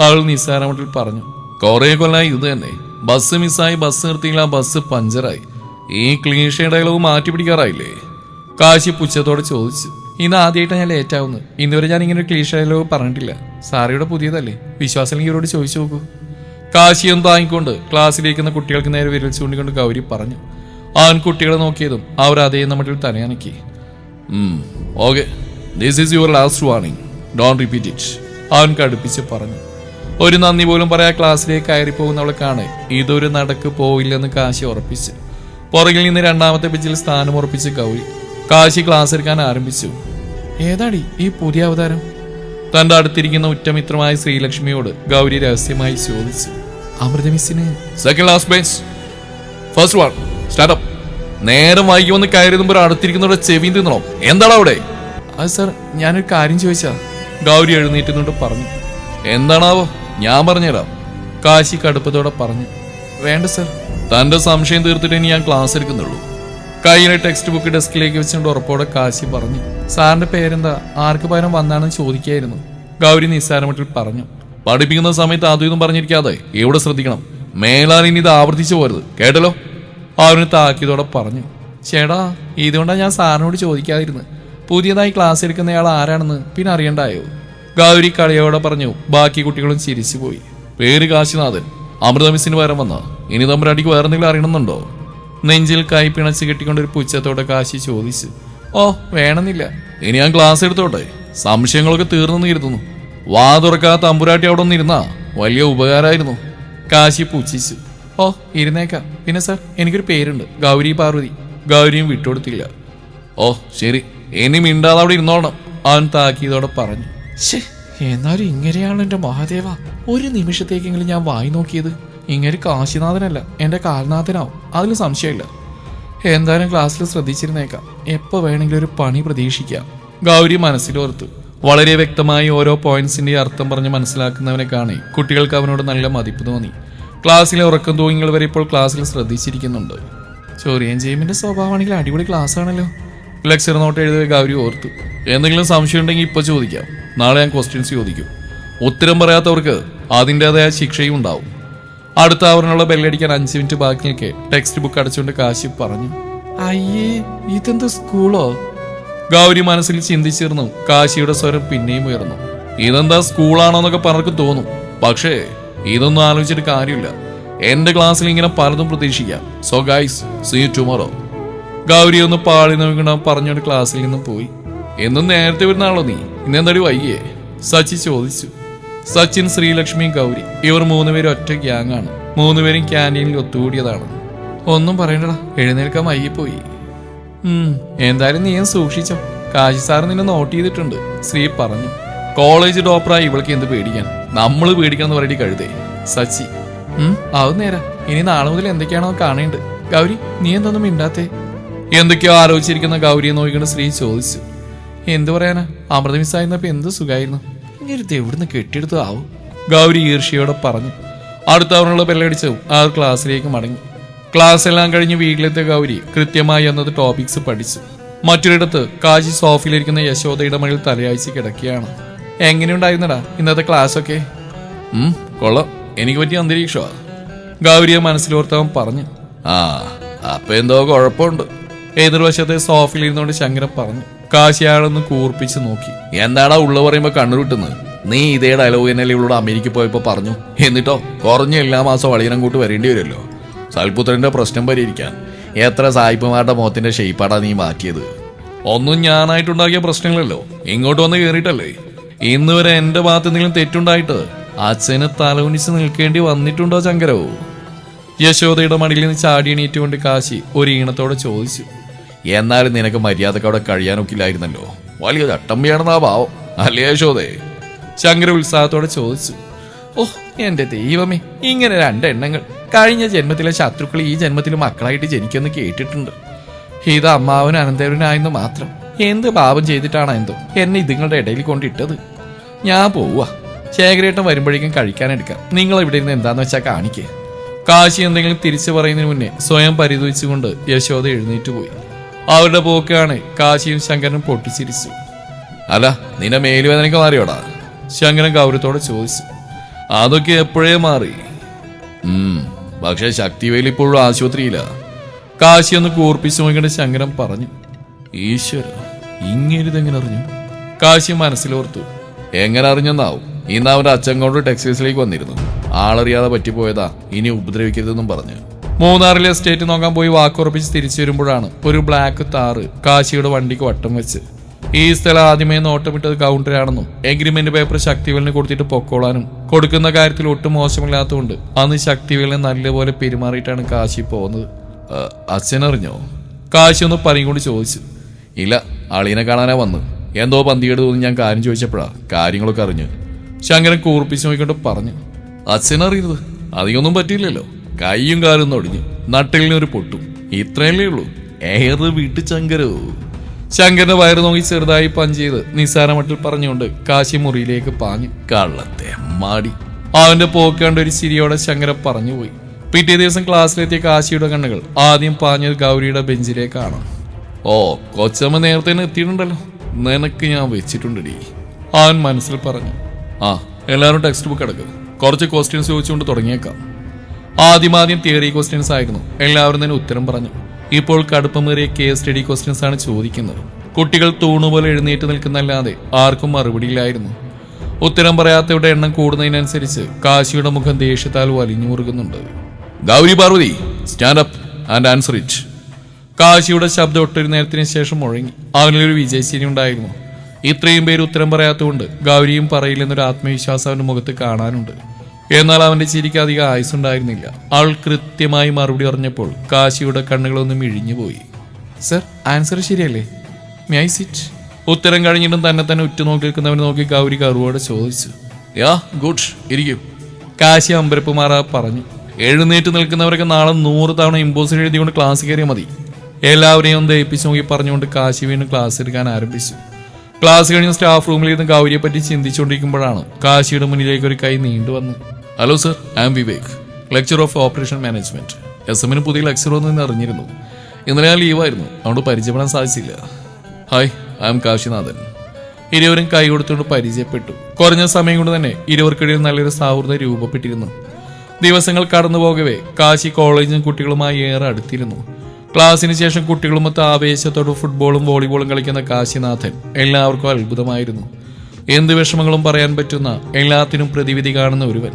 അവൾ നിസ്സാരമട്ടിൽ പറഞ്ഞു. കുറെ കൊല്ലായി ഇത് തന്നെ. ബസ് മിസ്സായി, ബസ് നിർത്തിയില്ല, ബസ് പഞ്ചറായി. ഈ ക്ലീഷേ ഡയലോഗ് മാറ്റി പിടിക്കാറായില്ലേ? കാശി പുച്ഛത്തോടെ ചോദിച്ചു. ഇന്ന് ആദ്യമായിട്ടാണ് ഞാൻ ലേറ്റ് ആവുന്നത്. ഇന്നുവരെ ഞാൻ ഇങ്ങനെ ഒരു ക്ലീഷേ ഡയലോഗ് പറഞ്ഞിട്ടില്ല. സാറിയുടെ പുതിയതല്ലേ, വിശ്വാസമില്ലെങ്കിൽ ഇവരോട് ചോദിച്ചു നോക്കൂ. കാശിയും താങ്ങിക്കൊണ്ട് ക്ലാസ്സിലിരിക്കുന്ന കുട്ടികൾക്ക് നേരെ വിരൽ ചൂണ്ടിക്കൊണ്ട് ഗൗരി പറഞ്ഞു. അവൻ കുട്ടികളെ നോക്കിയതും അവർ അതേ നമ്മട്ടിൽ തലയാനക്കി. Okay, this is your last warning, don't repeat it. അവൻ കടുപ്പിച്ച് പറഞ്ഞു. ഒരു നന്ദി പോലും പറയാ ക്ലാസ്സിലേക്ക് കയറി പോകുന്നവളെ കാണെ ഇതൊരു നടക്ക് പോയില്ലെന്ന് കാശി ഉറപ്പിച്ചു. പുറകിൽ നിന്ന് രണ്ടാമത്തെ ബെഞ്ചിൽ സ്ഥാനം ഉറപ്പിച്ച് ഗൗരി. കാശി ക്ലാസ് എടുക്കാൻ ആരംഭിച്ചു. ഏതാടി ഈ പുതിയ അവതാരം? തന്റെ അടുത്തിരിക്കുന്ന ഉറ്റമിത്രമായ ശ്രീലക്ഷ്മിയോട് ഗൗരി രഹസ്യമായി ചോദിച്ചു. അമൃത മിസ്സിന് second last bench, first one, startup. നേരം വൈകി വന്ന് കയറിയുമ്പോൾ അടുത്തിരിക്കുന്നവരുടെ ചെവിയും തിന്നണോ? എന്താണ് അവിടെ? അത് സാർ, ഞാനൊരു കാര്യം ചോദിച്ചാ. ഗൗരി എഴുന്നേറ്റുന്നുണ്ട് പറഞ്ഞു. എന്താണാവോ? ഞാൻ പറഞ്ഞുതരാം. കാശി കടുപ്പത്തോടെ പറഞ്ഞു. വേണ്ട സാർ. തന്റെ സംശയം തീർത്തിട്ട് ഇനി ഞാൻ ക്ലാസ് എടുക്കുന്നുള്ളൂ. കയ്യിലെ ടെക്സ്റ്റ് ബുക്ക് ഡെസ്കിലേക്ക് വെച്ചുകൊണ്ട് ഉറപ്പോടെ കാശി പറഞ്ഞു. സാറിന്റെ പേരെന്താ? ആർക്ക് പകരം വന്നാണെന്ന് ചോദിക്കായിരുന്നു. ഗൗരി നിസ്സാരമട്ടിൽ പറഞ്ഞു. പഠിപ്പിക്കുന്ന സമയത്ത് അതും ഇതും പറഞ്ഞിരിക്കാതെ എവിടെ ശ്രദ്ധിക്കണം. മേലാൽ ഇനി ഇത് ആവർത്തിച്ചു പോരുത്, കേട്ടല്ലോ? അവന് താക്കിയതോടെ പറഞ്ഞു. ചേടാ, ഇതുകൊണ്ടാണ് ഞാൻ സാറിനോട് ചോദിക്കാതിരുന്നത്. പുതിയതായി ക്ലാസ് എടുക്കുന്നയാൾ ആരാണെന്ന് പിന്നെ അറിയണ്ടായോ? ഗൗരി കളിയോടെ പറഞ്ഞു. ബാക്കി കുട്ടികളും ചിരിച്ചുപോയി. പേര് കാശിനാഥൻ. അമൃത മിസ്സിന് പകരം വന്ന. ഇനി തമ്പുരാട്ടിക്ക് വേറെ എന്തെങ്കിലും അറിയണമെന്നുണ്ടോ? നെഞ്ചിൽ കൈ പിണച്ച് കെട്ടിക്കൊണ്ടൊരു പുച്ഛത്തോടെ കാശി ചോദിച്ചു. ഓ, വേണമെന്നില്ല. ഇനി ഞാൻ ക്ലാസ് എടുത്തോട്ടെ? സംശയങ്ങളൊക്കെ തീർന്നെന്ന് കരുതുന്നു. വാ തുറക്കാത്ത തമ്പുരാട്ടി അവിടെ ഒന്നിരുന്നാ വലിയ ഉപകാരമായിരുന്നു. കാശി പുച്ഛിച്ചു. ഓ, ഇരുന്നേക്കാം. പിന്നെ സാർ, എനിക്കൊരു പേരുണ്ട്, ഗൗരി പാർവതി. ഗൗരിയും വിട്ടുകൊടുത്തില്ല. ഓ ശരി, ഇനി മിണ്ടാതെ അവിടെ ഇരുന്നോണം, അവൻ താക്കിയതോടെ പറഞ്ഞു. ശേ, എന്നാലും ഇങ്ങനെയാണ് എന്റെ മഹാദേവ. ഒരു നിമിഷത്തേക്കെങ്കിലും ഞാൻ വായി നോക്കിയത്. ഇങ്ങനെ കാശിനാഥനല്ല, എന്റെ കാൽനാഥനാവും, അതിൽ സംശയമില്ല. എന്തായാലും ക്ലാസ്സിൽ ശ്രദ്ധിച്ചിരുന്നേക്കാം. എപ്പോ വേണമെങ്കിലും ഒരു പണി പ്രതീക്ഷിക്കാം. ഗൗരി മനസ്സിലോർത്തു. വളരെ വ്യക്തമായി ഓരോ പോയിന്റ്സിന്റെ അർത്ഥം പറഞ്ഞ് മനസ്സിലാക്കുന്നവനെ കാണി കുട്ടികൾക്ക് അവനോട് നല്ല മതിപ്പ് തോന്നി. ക്ലാസ്സിലെ ഉറക്കം തൂങ്ങികൾ വരെ ഇപ്പോൾ ക്ലാസ്സിൽ ശ്രദ്ധിച്ചിരിക്കുന്നുണ്ട്. ചൊറിയൻ ജെയിമിന്റെ സ്വഭാവമാണെങ്കിൽ അടിപൊളി ക്ലാസ് ആണല്ലോ. ലെക്ചർ നോട്ട് എഴുതിയ ഗൗരി ഓർത്തു. എന്തെങ്കിലും സംശയം ഉണ്ടെങ്കിൽ ഇപ്പൊ ചോദിക്കാം. നാളെ ഞാൻ ക്വസ്റ്റ്യൻസ് ചോദിക്കും. ഉത്തരം പറയാത്തവർക്ക് അതിൻ്റെതായ ശിക്ഷയും ഉണ്ടാവും. അടുത്ത അവറിനുള്ള ബെല്ലടിക്കാൻ 5 മിനിറ്റ് ബാക്കി നിൽക്കെ ടെക്സ്റ്റ് ബുക്ക് അടച്ചുകൊണ്ട് കാശി പറഞ്ഞു. അയ്യേ, ഇതെന്ത് സ്കൂളോ? ഗൗരി മനസ്സിൽ ചിന്തിച്ചിരുന്നു. കാശിയുടെ സ്വരം പിന്നെയും ഉയർന്നു. ഇതെന്താ സ്കൂളാണോന്നൊക്കെ പലർക്കും തോന്നും. പക്ഷേ ഇതൊന്നും ആലോചിച്ചിട്ട് കാര്യമില്ല. എന്റെ ക്ലാസ്സിൽ ഇങ്ങനെ പലതും പ്രതീക്ഷിക്കാം. So guys, see you tomorrow. Gauri ഒന്ന് പാളി നോക്കണം പറഞ്ഞുകൊണ്ട് ക്ലാസ്സിൽ നിന്നും പോയി. എന്നും നേരത്തെ വരുന്നാണല്ലോ നീ, ഇന്നെന്താടി വൈകിയേ? സച്ചി ചോദിച്ചു. സച്ചിൻ, ശ്രീലക്ഷ്മി, ഗൗരി ഇവർ 3 പേരും ഒറ്റ ഗ്യാങ് ആണ്. 3 പേരും ക്യാൻറ്റീനിൽ ഒത്തുകൂടിയതാണ്. ഒന്നും പറയണ്ടടാ, എഴുന്നേൽക്കാൻ വൈകിപ്പോയി. എന്തായാലും നീയും സൂക്ഷിച്ചോ. കാശി സാർ നിന്നെ നോട്ട് ചെയ്തിട്ടുണ്ട്, ശ്രീ പറഞ്ഞു. കോളേജ് ടോപ്പറായി ഇവൾക്ക് എന്ത് പേടിക്കാൻ? നമ്മള് പേടിക്കണം എന്ന് പറയടി കഴുതേ. സച്ചി. അത് നേരാ. ഇനി നാളെ മുതൽ എന്തൊക്കെയാണോ കാണേണ്ടത്. ഗൗരി, നീ എന്തൊന്നും മിണ്ടാത്തേ? എന്തൊക്കെയോ ആലോചിച്ചിരിക്കുന്ന ഗൗരിയെ നോക്കിക്കൊണ്ട് ശ്രീ ചോദിച്ചു. എന്തു പറയാനാ, അമൃത മിസ്സായിരുന്നപ്പോ എന്ത് സുഖമായിരുന്നു. ഇങ്ങനെ എവിടുന്ന് കെട്ടിയെടുത്തു ആവും, ഗൗരി ഈർഷ്യയോടെ പറഞ്ഞു. അടുത്ത അവനുള്ള ബെല്ലടിച്ചു ആ ക്ലാസ്സിലേക്ക് മടങ്ങി. ക്ലാസ് എല്ലാം കഴിഞ്ഞ് വീട്ടിലെത്തിയ ഗൗരി കൃത്യമായി എന്നത് ടോപ്പിക്സ് പഠിച്ചു. മറ്റൊരിടത്ത് കാശി സോഫയിലിരിക്കുന്ന യശോദയുടെ മകളിൽ തലയാഴ്ച കിടക്കുകയാണ്. എങ്ങനെയുണ്ടായിരുന്നടാ ഇന്നത്തെ ക്ലാസ്സൊക്കെ? കൊള്ളാം, എനിക്ക് പറ്റിയ അന്തരീക്ഷമാ, ഗൗരിയെ മനസ്സിലോർത്തവൻ പറഞ്ഞു. അപ്പൊ എന്തോ കുഴപ്പമുണ്ട്, എതിർവശത്തെ സോഫയിൽ ഇരുന്നുകൊണ്ട് ശങ്കരൻ പറഞ്ഞു. കാശി അയാളൊന്ന് കൂർപ്പിച്ച് നോക്കി. എന്താടാ ഉള്ള പറയുമ്പോ കണ്ണുരുട്ടുന്നത്? നീ ഇതേ ഡയലോഗ് തന്നെയല്ലേ ഇവളോട് അമേരിക്ക പോയപ്പോ പറഞ്ഞു. എന്നിട്ടോ കുറഞ്ഞ എല്ലാ മാസം വളിയനം കൂട്ട് വരേണ്ടി വരുമല്ലോ. സൽപുത്രന്റെ പ്രശ്നം പരിഹരിക്കാൻ എത്ര സായിപ്പുമാരുടെ മുഖത്തിന്റെ ഷെയ്പ്പാടാ നീ മാറ്റിയത്? ഒന്നും ഞാനായിട്ടുണ്ടാക്കിയ പ്രശ്നങ്ങളല്ലോ, ഇങ്ങോട്ട് വന്ന് കയറിയിട്ടല്ലേ. ഇന്ന് വരെ എന്റെ ഭാഗത്ത് എന്തെങ്കിലും തെറ്റുണ്ടായിട്ട് അച്ഛന് തലകുനിച്ച് നിൽക്കേണ്ടി വന്നിട്ടുണ്ടോ ശങ്കരോ? യശോദയുടെ മടിയിൽ നിന്ന് ചാടി എണീറ്റുകൊണ്ട് കാശി ഒരു ഈണത്തോടെ ചോദിച്ചു. എന്നാലും നിനക്ക് മര്യാദക്ക് അവിടെ കഴിയാനൊക്കില്ലായിരുന്നല്ലോ. വലിയ ചട്ടമ്പിയാണെന്നാ ഭാവം അല്ലേ യശോദേ? ശങ്കര ഉത്സാഹത്തോടെ ചോദിച്ചു. ഓ എന്റെ ദൈവമേ, ഇങ്ങനെ 2 എണ്ണങ്ങൾ. കഴിഞ്ഞ ജന്മത്തിലെ ശത്രുക്കൾ ഈ ജന്മത്തിൽ മക്കളായിട്ട് ജനിക്കുമെന്ന് കേട്ടിട്ടുണ്ട്. ഇത് അമ്മാവനും അനന്തരവനായെന്ന് മാത്രം. എന്ത് പാപം ചെയ്തിട്ടാണ് എന്തോ എന്നെ ഇതുങ്ങളുടെ ഇടയിൽ കൊണ്ടിട്ടത്. ഞാൻ പോവാ. ശേഖരേട്ടൻ വരുമ്പോഴേക്കും കഴിക്കാനെടുക്കാം. നിങ്ങൾ ഇവിടെ ഇരുന്ന് എന്താന്ന് വെച്ചാൽ കാണിക്കേ. കാശി എന്തെങ്കിലും തിരിച്ചു പറയുന്നതിന് മുന്നേ സ്വയം പരിതപിച്ചുകൊണ്ട് യശോദ എഴുന്നേറ്റ് പോയി. അവരുടെ പോക്കാണ് കാശിയും ശങ്കരനും പൊട്ടിച്ചിരിച്ചു. അല്ല, നിന്റെ മേലുവേദനയ്ക്ക് മാറിയോടാ? ശങ്കരൻ ഗൗരവത്തോടെ ചോദിച്ചു. അതൊക്കെ എപ്പോഴേ മാറി. പക്ഷെ ശക്തിവേൽ ഇപ്പോഴും ആശുപത്രിയില്ല. കാശി ഒന്ന് കൂർപ്പിച്ചു നോക്കിയിട്ട് ശങ്കരൻ പറഞ്ഞു. ഈശ്വര, ഇങ്ങനെതെങ്ങനെ അറിഞ്ഞു? കാശി മനസ്സിലോർത്തു. എങ്ങനെ അറിഞ്ഞെന്നാവും. ഇന്ന് അവന്റെ അച്ഛൻ കൊണ്ട് ടെക്സൈസിലേക്ക് വന്നിരുന്നു. ആളറിയാതെ പറ്റിപ്പോയതാ, ഇനി ഉപദ്രവിക്കരുതെന്നും പറഞ്ഞു. മൂന്നാറിലെ എസ്റ്റേറ്റ് നോക്കാൻ പോയി വാക്കുറപ്പിച്ച് തിരിച്ചു വരുമ്പോഴാണ് ഒരു ബ്ലാക്ക് താറ് കാശിയുടെ വണ്ടിക്ക് വട്ടം വെച്ച്. ഈ സ്ഥലം ആദ്യമേ നോട്ടമിട്ടത് കൗണ്ടറാണെന്നും എഗ്രിമെന്റ് പേപ്പർ ശക്തിവേലിന് കൊടുത്തിട്ട് പൊക്കോളാനും കൊടുക്കുന്ന കാര്യത്തിൽ ഒട്ടും മോശമില്ലാത്തതുകൊണ്ട് അന്ന് ശക്തിവേലിനെ നല്ലപോലെ പെരുമാറിയിട്ടാണ് കാശി പോകുന്നത്. അച്ഛനറിഞ്ഞോ? കാശി ഒന്ന് പറയും കൊണ്ട് ചോദിച്ചു. ഇല്ല, അളിയനെ കാണാനാ വന്ന്. എന്തോ പന്തികേട് തോന്നി ഞാൻ കാര്യം ചോദിച്ചപ്പോഴാ കാര്യങ്ങളൊക്കെ അറിഞ്ഞു. ശങ്കരൻ കൂർപ്പിച്ച് നോക്കിക്കൊണ്ട് പറഞ്ഞു. അച്ഛനറിയുന്നത് അധികമൊന്നും പറ്റിയില്ലല്ലോ. കൈയും കാലും ഒടിഞ്ഞു, നട്ടിലിനൊരു പൊട്ടും, ഇത്രയല്ലേ ഉള്ളൂ. ഏറെ വീട്ടു ശങ്കരോ. ശങ്കരന്റെ വയറ് നോക്കി ചെറുതായി പഞ്ച് ചെയ്ത് നിസ്സാരമട്ടിൽ പറഞ്ഞുകൊണ്ട് കാശി മുറിയിലേക്ക് പാഞ്ഞു. കള്ളത്തെ മാടി. അവന്റെ പോക്ക് കണ്ട ഒരു ചിരിയോടെ ശങ്കരൻ പറഞ്ഞുപോയി. പിറ്റേ ദിവസം ക്ലാസ്സിലെത്തിയ കാശിയുടെ കണ്ണുകൾ ആദ്യം പാഞ്ഞത് ഗൗരിയുടെ ബെഞ്ചിലേക്കാണ്. ഓ, കൊച്ചമ്മ നേരത്തെ തന്നെ എത്തിയിട്ടുണ്ടല്ലോ, നിനക്ക് ഞാൻ വെച്ചിട്ടുണ്ടടി, അവൻ മനസ്സിൽ പറഞ്ഞു. ആ, എല്ലാവരും ടെക്സ്റ്റ് ബുക്ക് എടുക്കുക, കുറച്ച് ക്വസ്റ്റ്യൻസ് ചോദിച്ചുകൊണ്ട് തുടങ്ങിയേക്കാം. ആദ്യം തിയറി ക്വസ്റ്റ്യൻസ് ആയിരുന്നു. എല്ലാവരും തന്നെ ഉത്തരം പറഞ്ഞു. ഇപ്പോൾ കടുപ്പമേറിയ കേസ് സ്റ്റഡി ക്വസ്റ്റ്യൻസ് ആണ് ചോദിക്കുന്നത്. കുട്ടികൾ തൂണുപോലെ എഴുന്നേറ്റ് നിൽക്കുന്നല്ലാതെ ആർക്കും മറുപടിയില്ലായിരുന്നു. ഉത്തരം പറയാത്തവരുടെ എണ്ണം കൂടുന്നതിനനുസരിച്ച് കാശിയുടെ മുഖം ദേഷ്യത്താൽ വലിഞ്ഞു മുറുകുന്നുണ്ട്. Gauri Parvathi, stand up and answer it. കാശിയുടെ ശബ്ദം ഒട്ടൊരു നേരത്തിന് ശേഷം മുഴങ്ങി. അവനിലൊരു വിജയശീലി ഉണ്ടായിരുന്നു. ഇത്രയും പേര് ഉത്തരം പറയാത്തതുകൊണ്ട് ഗൗരിയും പറയില്ലെന്നൊരു ആത്മവിശ്വാസം അവന്റെ മുഖത്ത് കാണാനുണ്ട്. എന്നാൽ അവന്റെ ചിരിക്ക് അധികം ആയുസുണ്ടായിരുന്നില്ല. അവൾ കൃത്യമായി മറുപടി പറഞ്ഞപ്പോൾ കാശിയുടെ കണ്ണുകളൊന്നും ഇഴിഞ്ഞുപോയി. സർ, ആൻസർ ശരിയല്ലേ? May I sit? ഉത്തരം കഴിഞ്ഞിട്ടും തന്നെ ഉറ്റുനോക്കി നിൽക്കുന്നവനെ നോക്കി ഗൗരി കറുവോടെ ചോദിച്ചു. യാ, ഗുഡ്, ഇരിക്കും. കാശി അമ്പരപ്പുമാറാ പറഞ്ഞു. എഴുന്നേറ്റ് നിൽക്കുന്നവരൊക്കെ നാളെ 100 തവണ ഇമ്പോസിഷൻ എഴുതിക്കൊണ്ട് ക്ലാസ് കയറിയാൽ മതി. എല്ലാവരെയും ദയിപ്പിച്ച് നോക്കി പറഞ്ഞുകൊണ്ട് കാശി വീണ്ടും ക്ലാസ് എടുക്കാൻ ആരംഭിച്ചു. ക്ലാസ് കഴിഞ്ഞ് സ്റ്റാഫ് റൂമിൽ ഇരുന്ന് ഗൗരിയെ പറ്റി ചിന്തിച്ചുകൊണ്ടിരിക്കുമ്പോഴാണ് കാശിയുടെ മുന്നിലേക്ക് ഒരു കൈ നീണ്ടുവന്നു. Hello sir, I am Vivek, lecture of operation management. SM പുതിയ ലെക്ചർ വന്നെന്ന് അറിഞ്ഞിരുന്നു. ഇന്നലെ ഞാൻ ലീവായിരുന്നു, അതുകൊണ്ട് പരിചയപ്പെടാൻ സാധിച്ചില്ല. Hi, I am Kashinathan. ഇരുവരും കൈ കൊടുത്തുകൊണ്ട് പരിചയപ്പെട്ടു. കുറഞ്ഞ സമയം കൊണ്ട് തന്നെ ഇരുവർക്കിടയിൽ നല്ലൊരു സൗഹൃദം രൂപപ്പെട്ടിരുന്നു. ദിവസങ്ങൾ കടന്നുപോകവേ കാശി കോളേജും കുട്ടികളുമായി ഏറെ അടുത്തിരുന്നു. ക്ലാസ്സിന് ശേഷം കുട്ടികളുമൊത്ത് ആവേശത്തോട് ഫുട്ബോളും വോളിബോളും കളിക്കുന്ന കാശിനാഥൻ എല്ലാവർക്കും അത്ഭുതമായിരുന്നു. എന്ത് വിഷമങ്ങളും പറയാൻ പറ്റുന്ന, എല്ലാത്തിനും പ്രതിവിധി കാണുന്ന ഒരുവൻ.